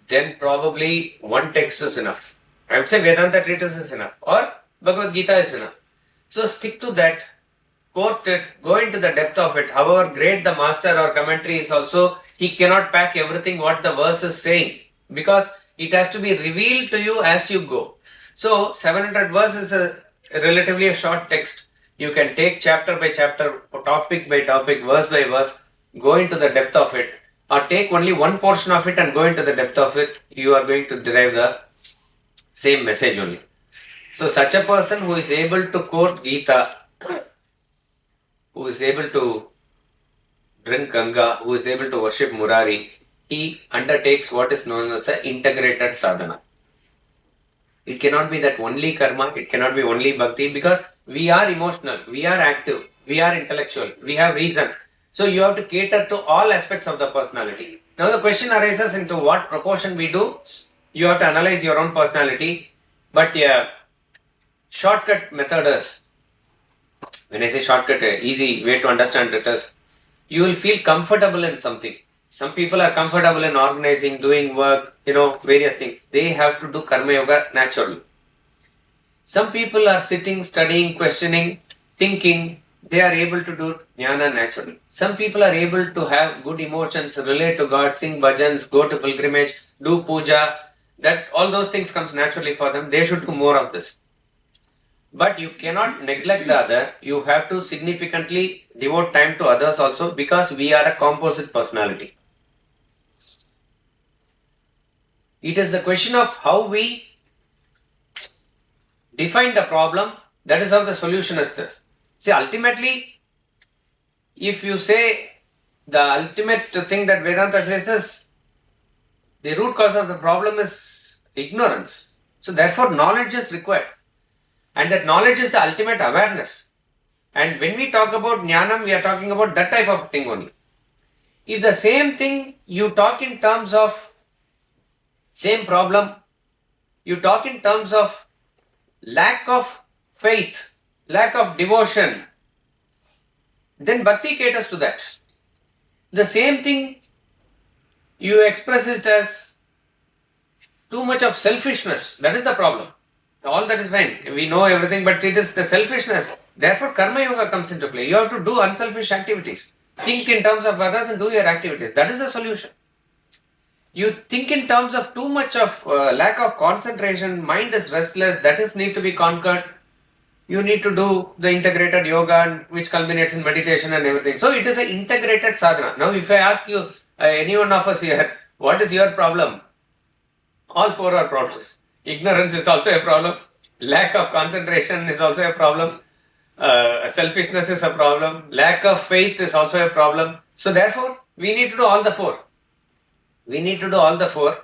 then probably one text is enough. I would say Vedanta treatise is enough or Bhagavad Gita is enough. So stick to that, quote it, go into the depth of it. However great the master or commentary is also, he cannot pack everything what the verse is saying because it has to be revealed to you as you go. So 700 verses is relatively a short text. You can take chapter by chapter, topic by topic, verse by verse, go into the depth of it, or take only one portion of it and go into the depth of it. You are going to derive the same message only. So such a person who is able to quote Gita, who is able to drink Ganga, who is able to worship Murari, he undertakes what is known as an integrated sadhana. It cannot be that only karma, it cannot be only bhakti, because we are emotional, we are active, we are intellectual, we have reason. So you have to cater to all aspects of the personality. Now the question arises into what proportion we do. You have to analyze your own personality. But a shortcut method is, when I say shortcut, easy way to understand it is, you will feel comfortable in something. Some people are comfortable in organizing, doing work, various things. They have to do karma yoga naturally. Some people are sitting, studying, questioning, thinking. They are able to do jnana naturally. Some people are able to have good emotions, relate to God, sing bhajans, go to pilgrimage, do puja. That all those things comes naturally for them. They should do more of this. But you cannot neglect the other. You have to significantly devote time to others also, because we are a composite personality. It is the question of how we define the problem. That is how the solution is this. See, ultimately, if you say the ultimate thing that Vedanta says is the root cause of the problem is ignorance. So therefore knowledge is required. And that knowledge is the ultimate awareness. And when we talk about jnanam, we are talking about that type of thing only. If the same thing you talk in terms of same problem, you talk in terms of lack of faith, lack of devotion, then bhakti caters to that. The same thing you express it as too much of selfishness, that is the problem. All that is fine, we know everything, but it is the selfishness. Therefore karma yoga comes into play. You have to do unselfish activities. Think in terms of others and do your activities. That is the solution. You think in terms of too much of lack of concentration, mind is restless, that is need to be conquered. You need to do the integrated yoga, which culminates in meditation and everything. So it is an integrated sadhana. Now, if I ask you, any one of us here, what is your problem? All four are problems. Ignorance is also a problem. Lack of concentration is also a problem. Selfishness is a problem. Lack of faith is also a problem. So therefore, we need to do all the four. We need to do all the four.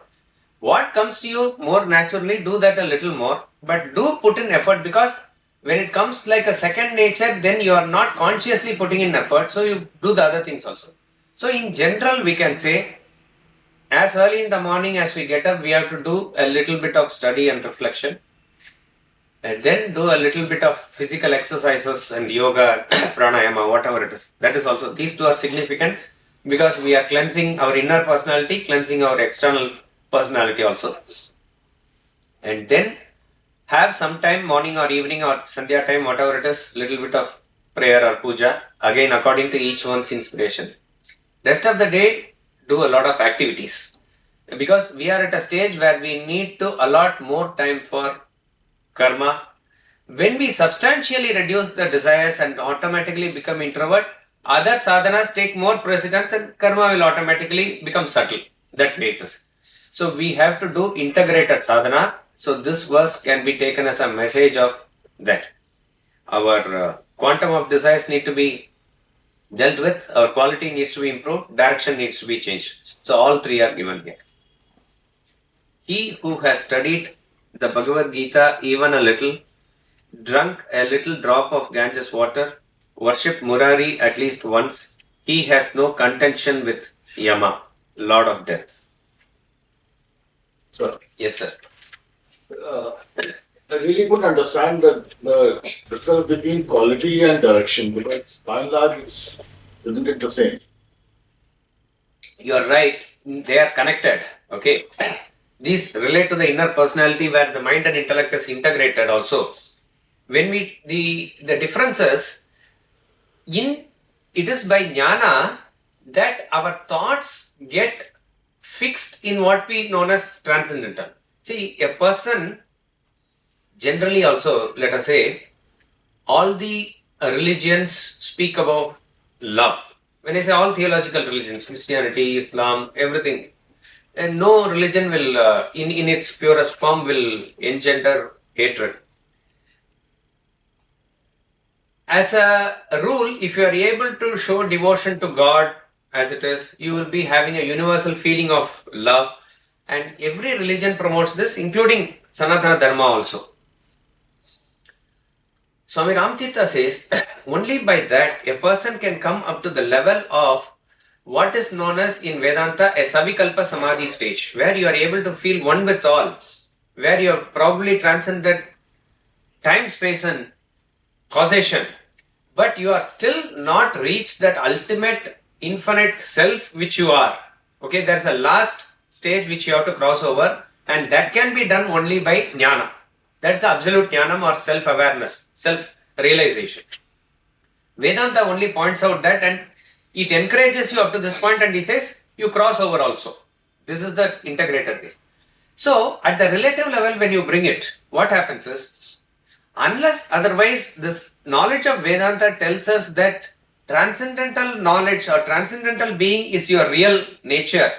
What comes to you more naturally, do that a little more. But do put in effort, because when it comes like a second nature, then you are not consciously putting in effort. So you do the other things also. So in general, we can say, as early in the morning as we get up, we have to do a little bit of study and reflection. And then do a little bit of physical exercises and yoga, pranayama, whatever it is. That is also, these two are significant because we are cleansing our inner personality, cleansing our external personality also. And then have some time, morning or evening or Sandhya time, whatever it is, little bit of prayer or puja, again according to each one's inspiration. Rest of the day, do a lot of activities, because we are at a stage where we need to allot more time for karma. When we substantially reduce the desires and automatically become introvert, other sadhanas take more precedence and karma will automatically become subtle. That way it is. So we have to do integrated sadhana. So this verse can be taken as a message of that. Our quantum of desires need to be dealt with, our quality needs to be improved, direction needs to be changed. So all three are given here. He who has studied the Bhagavad Gita even a little, drunk a little drop of Ganges water, worshipped Murari at least once, he has no contention with Yama, Lord of Death. Sir, Yes, sir. I really couldn't understand the difference between quality and direction, because by and large, isn't it the same? You are right. They are connected. Okay. These relate to the inner personality where the mind and intellect is integrated also. When we, the differences in, it is by jnana that our thoughts get fixed in what we known as transcendental. See, a person generally also, let us say, all the religions speak about love. When I say all theological religions, Christianity, Islam, everything, and no religion will, in its purest form, will engender hatred. As a rule, if you are able to show devotion to God as it is, you will be having a universal feeling of love. And every religion promotes this, including Sanatana Dharma also. Swami Ramtirtha says, only by that a person can come up to the level of what is known as in Vedanta a Savikalpa Samadhi stage, where you are able to feel one with all, where you have probably transcended time, space and causation, but you are still not reached that ultimate infinite self which you are. Okay, there's a last stage which you have to cross over, and that can be done only by jnana. That's the absolute jnanam or self-awareness, self-realization. Vedanta only points out that, and it encourages you up to this point, and he says you cross over also. This is the integrated thing. So at the relative level, when you bring it, what happens is, unless otherwise this knowledge of Vedanta tells us that transcendental knowledge or transcendental being is your real nature,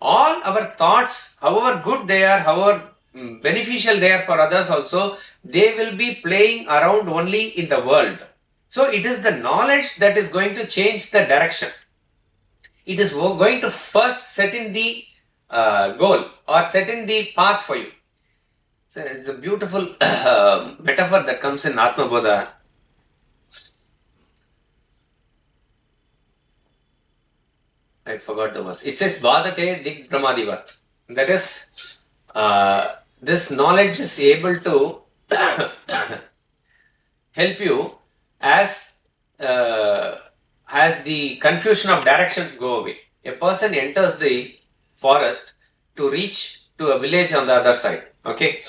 all our thoughts, however good they are, however beneficial they are for others also, they will be playing around only in the world. So it is the knowledge that is going to change the direction. It is going to first set in the goal or set in the path for you. So it's a beautiful metaphor that comes in Atma Bodha. I forgot the verse. It says Vadate Dig Brahmadivat. That is, this knowledge is able to help you as the confusion of directions go away. A person enters the forest to reach to a village on the other side. Okay.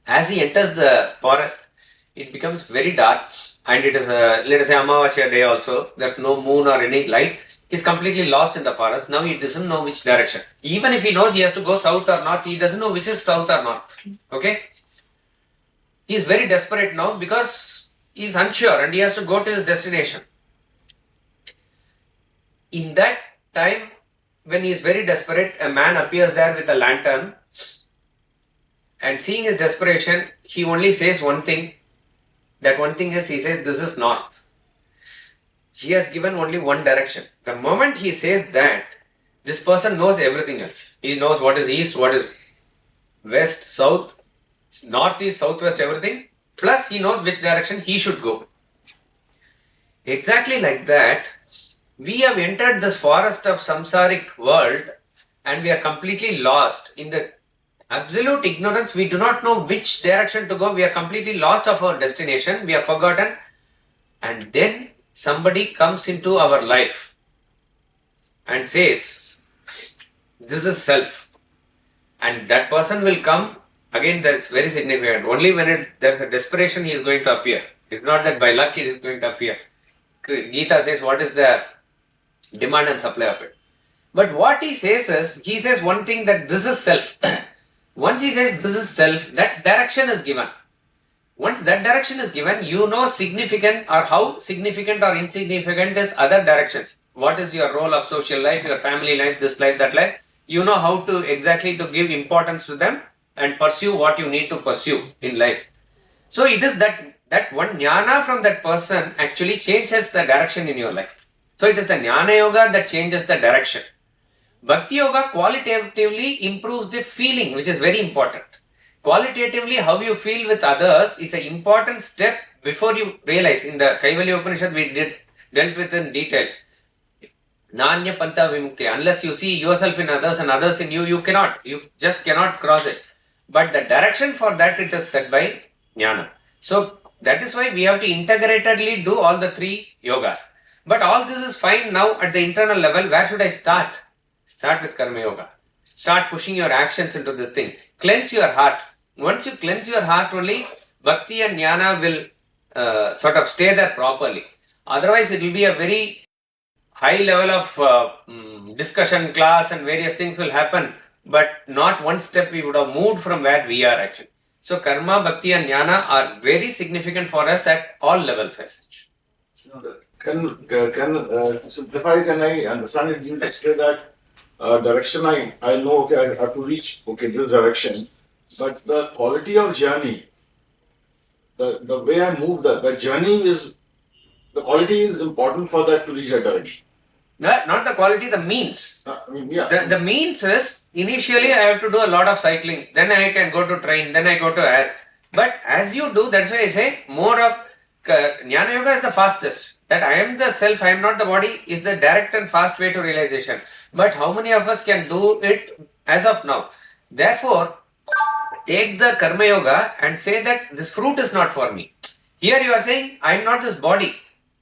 As he enters the forest, it becomes very dark, and it is a, let us say, Amavasya day also. There's no moon or any light. He's completely lost in the forest. Now he doesn't know which direction. Even if he knows he has to go south or north, he doesn't know which is south or north. Okay? He is very desperate now because he is unsure and he has to go to his destination. In that time, when he is very desperate, a man appears there with a lantern, and seeing his desperation, he only says one thing. That one thing is, he says, this is north. He has given only one direction. The moment he says that, this person knows everything else. He knows what is east, what is west, south, north, east, southwest, everything. Plus, he knows which direction he should go. Exactly like that, we have entered this forest of samsaric world and we are completely lost. In the absolute ignorance, we do not know which direction to go. We are completely lost of our destination. We are forgotten. And then somebody comes into our life and says, this is self. And that person will come. Again, that's very significant. Only when there's a desperation, he is going to appear. It's not that by luck he is going to appear. Gita says, what is the demand and supply of it? But what he says is, he says one thing, that this is self. Once he says this is self, that direction is given. Once that direction is given, you know significant or how significant or insignificant is other directions. What is your role of social life, your family life, this life, that life. You know how to exactly to give importance to them and pursue what you need to pursue in life. So it is that one jnana from that person actually changes the direction in your life. So it is the Jnana Yoga that changes the direction. Bhakti Yoga qualitatively improves the feeling, which is very important. Qualitatively, how you feel with others is an important step before you realize. In the Kaivalya Upanishad, we dealt with in detail. Nanya Panta Vimukti. Unless you see yourself in others and others in you, you just cannot cross it. But the direction for that, it is set by Jnana. So that is why we have to integratedly do all the three yogas. But all this is fine now at the internal level. Where should I start? Start with Karma Yoga. Start pushing your actions into this thing. Cleanse your heart. Once you cleanse your heart only, Bhakti and Jnana will sort of stay there properly. Otherwise, it will be a very high level of discussion class and various things will happen. But not one step we would have moved from where we are actually. So, Karma, Bhakti and Jnana are very significant for us at all levels as such. Simplify, can I understand it? You say that direction I know, okay, I have to reach, okay, this direction. But the quality of journey, the way I move, the journey is, the quality is important for that to reach that direction. Not the quality, the means. The means is, initially I have to do a lot of cycling, then I can go to train, then I go to air. But as you do, that's why I say more of Jnana Yoga is the fastest. That I am the self, I am not the body is the direct and fast way to realization. But how many of us can do it as of now? Therefore, take the Karma Yoga and say that this fruit is not for me. Here you are saying, I am not this body,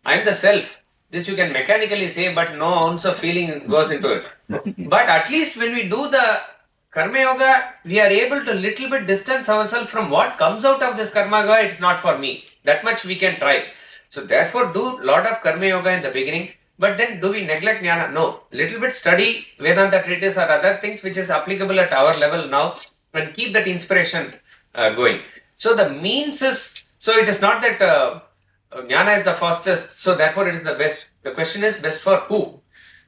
I am the self. This you can mechanically say, but no ounce of feeling goes into it. But at least when we do the Karma Yoga, we are able to little bit distance ourselves from what comes out of this Karma Yoga, it's not for me. That much we can try. So therefore do lot of Karma Yoga in the beginning, but then do we neglect Jnana? No. Little bit study Vedanta treatise or other things which is applicable at our level now and keep that inspiration going. So the means is, so it is not that Jnana is the fastest, so therefore it is the best. The question is best for who?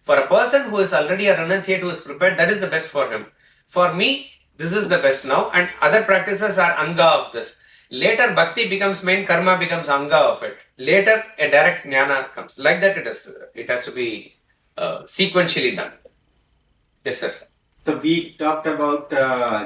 For a person who is already a renunciate, who is prepared, that is the best for him. For me, this is the best now, and other practices are anga of this. Later Bhakti becomes main, Karma becomes anga of it. Later a direct Jnana comes. Like that it is. It has to be sequentially done. Yes, sir. So we talked about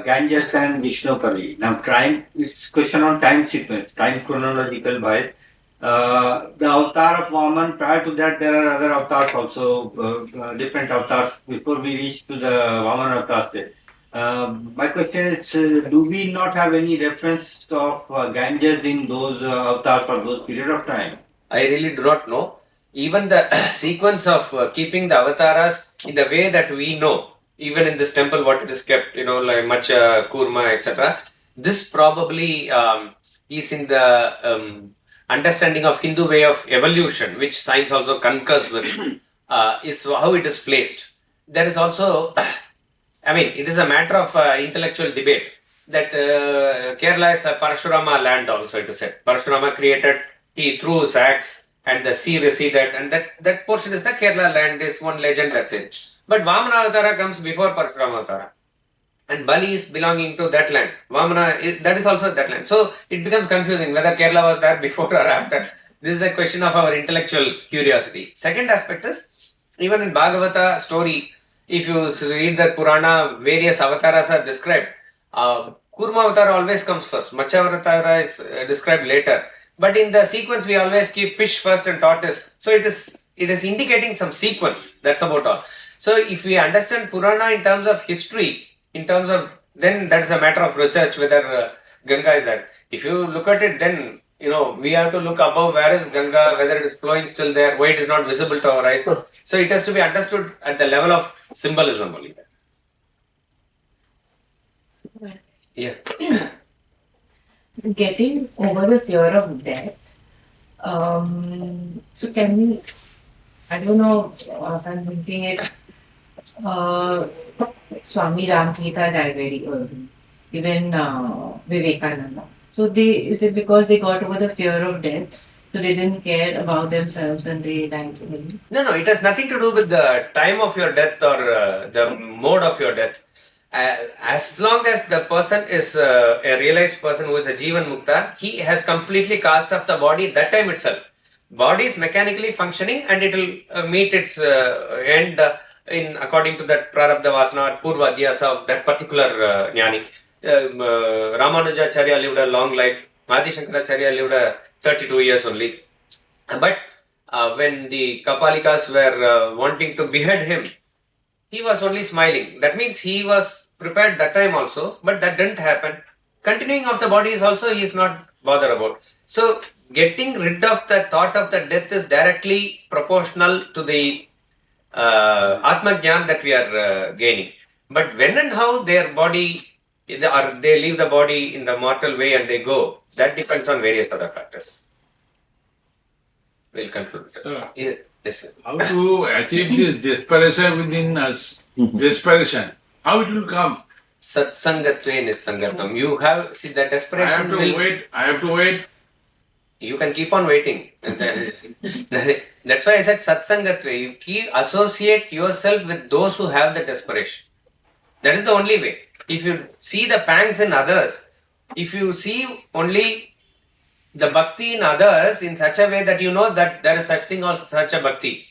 Ganges and Vishnupali. Now time, it's question on time sequence, time chronological wise. The avatar of Vaman, prior to that there are other avatars also, different avatars before we reach to the Vaman avatar stage. My question is, do we not have any reference of Ganges in those avatars for those period of time? I really do not know. Even the sequence of keeping the avatars in the way that we know, even in this temple what it is kept, like Macha, Kurma, etc. This probably is in the understanding of Hindu way of evolution, which science also concurs with. is how it is placed. There is also, I mean, it is a matter of intellectual debate that Kerala is a Parashurama land also, it is said. Parashurama created, he threw his axe and the sea receded, and that portion is the Kerala land, is one legend that says. But Vamana Avatara comes before Parashurama Avatara. And Bali is belonging to that land. Vamana, that is also that land. So it becomes confusing whether Kerala was there before or after. This is a question of our intellectual curiosity. Second aspect is, even in Bhagavata story, if you read that Purana, various avatars are described. Kurma Avatara always comes first. Matsya Avatara is described later. But in the sequence, we always keep fish first and tortoise. So it is indicating some sequence. That's about all. So if we understand Purana in terms of history, in terms of, then that is a matter of research whether Ganga is there. If you look at it, then we have to look above where is Ganga, whether it is flowing still there, why it is not visible to our eyes. So it has to be understood at the level of symbolism only. Yeah. Getting over the fear of death. So can we, I don't know if I'm thinking it, Swami Ramkita died very early, even Vivekananda. So is it because they got over the fear of death, so they didn't care about themselves and they died early? No, it has nothing to do with the time of your death or the mode of your death. As long as the person is a realized person who is a Jivan Mukta, he has completely cast off the body that time itself. Body is mechanically functioning and it will meet its end in according to that Prarabdha Vasana or Purva Adhyasa of that particular Jnani. Ramanujacharya lived a long life. Adi Shankaracharya lived 32 years only. But when the Kapalikas were wanting to behead him, he was only smiling. That means he was prepared that time also, but that didn't happen. Continuing of the body is also he is not bothered about. So getting rid of the thought of the death is directly proportional to the Atma Jnana that we are gaining. But when and how their body, or they leave the body in the mortal way and they go, that depends on various other factors. We'll conclude. Sir, Yes, sir. how to achieve this desperation within us? Desperation. How it will come? Satsangatve nisangatam. You have, see, the I desperation have to will... wait. I have to wait. You can keep on waiting. That's why I said Satsangatve. You keep associate yourself with those who have the desperation. That is the only way. If you see the pangs in others, if you see only the bhakti in others in such a way that you know that there is such thing as such a bhakti.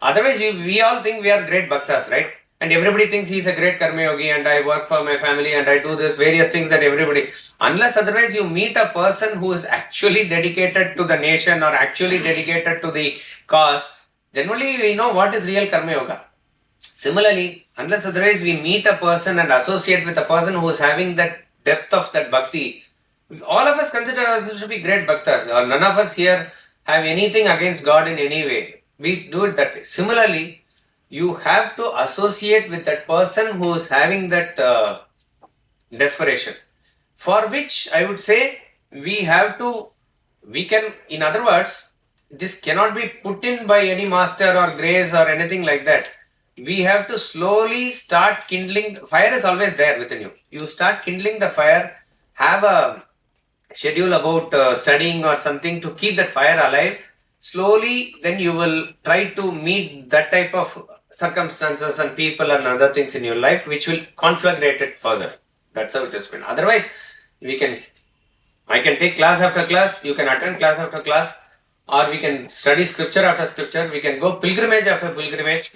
Otherwise, we all think we are great bhaktas, right? And everybody thinks he is a great karma yogi and I work for my family and I do this various things that everybody. Unless otherwise you meet a person who is actually dedicated to the nation or actually dedicated to the cause, then only we know what is real karma yoga. Similarly, unless otherwise we meet a person and associate with a person who is having that depth of that bhakti, all of us consider ourselves to be great bhaktas, or none of us here have anything against God in any way. We do it that way. Similarly, you have to associate with that person who is having that desperation, for which I would say we can, in other words, this cannot be put in by any master or grace or anything like that. We have to slowly start kindling. Fire is always there within you. You start kindling the fire, have a schedule about studying or something to keep that fire alive. Slowly, then you will try to meet that type of circumstances and people and other things in your life which will conflagrate it further. That's how it is been. Otherwise, I can take class after class, you can attend class after class, or we can study scripture after scripture, we can go pilgrimage after pilgrimage.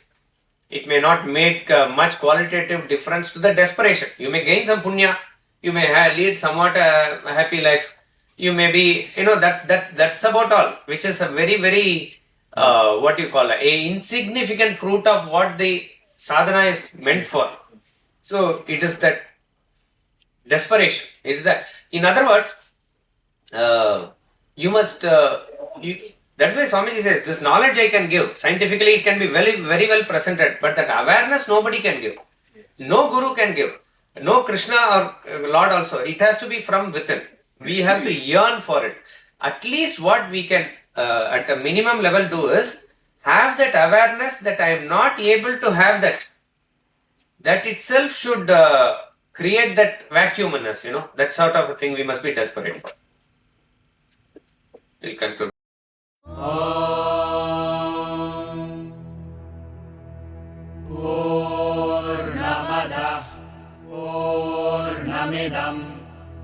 It may not make much qualitative difference to the desperation. You may gain some punya, you may lead somewhat a happy life. You may be, that's about all, which is a very, very, a insignificant fruit of what the sadhana is meant for. So it is that desperation. It's that, in other words, you must, that's why Swamiji says, this knowledge I can give. Scientifically it can be very, very well presented, but that awareness nobody can give. No guru can give. No Krishna or Lord also. It has to be from within. We have to yearn for it. At least what we can, at a minimum level, do is have that awareness that I am not able to have that. That itself should create that vacuum in us, that sort of a thing we must be desperate for. We'll conclude. Poornam Adah Poornamidam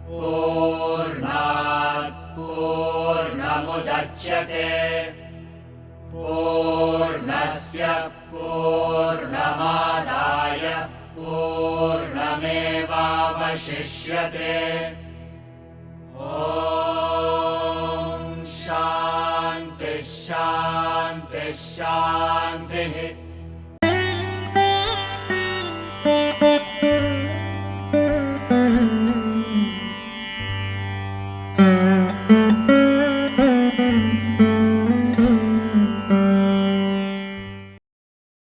Poornat Poornamudachyate Poornasya Poornamadaya Poornamevavashishyate. Om Shanti Shanti Shanti.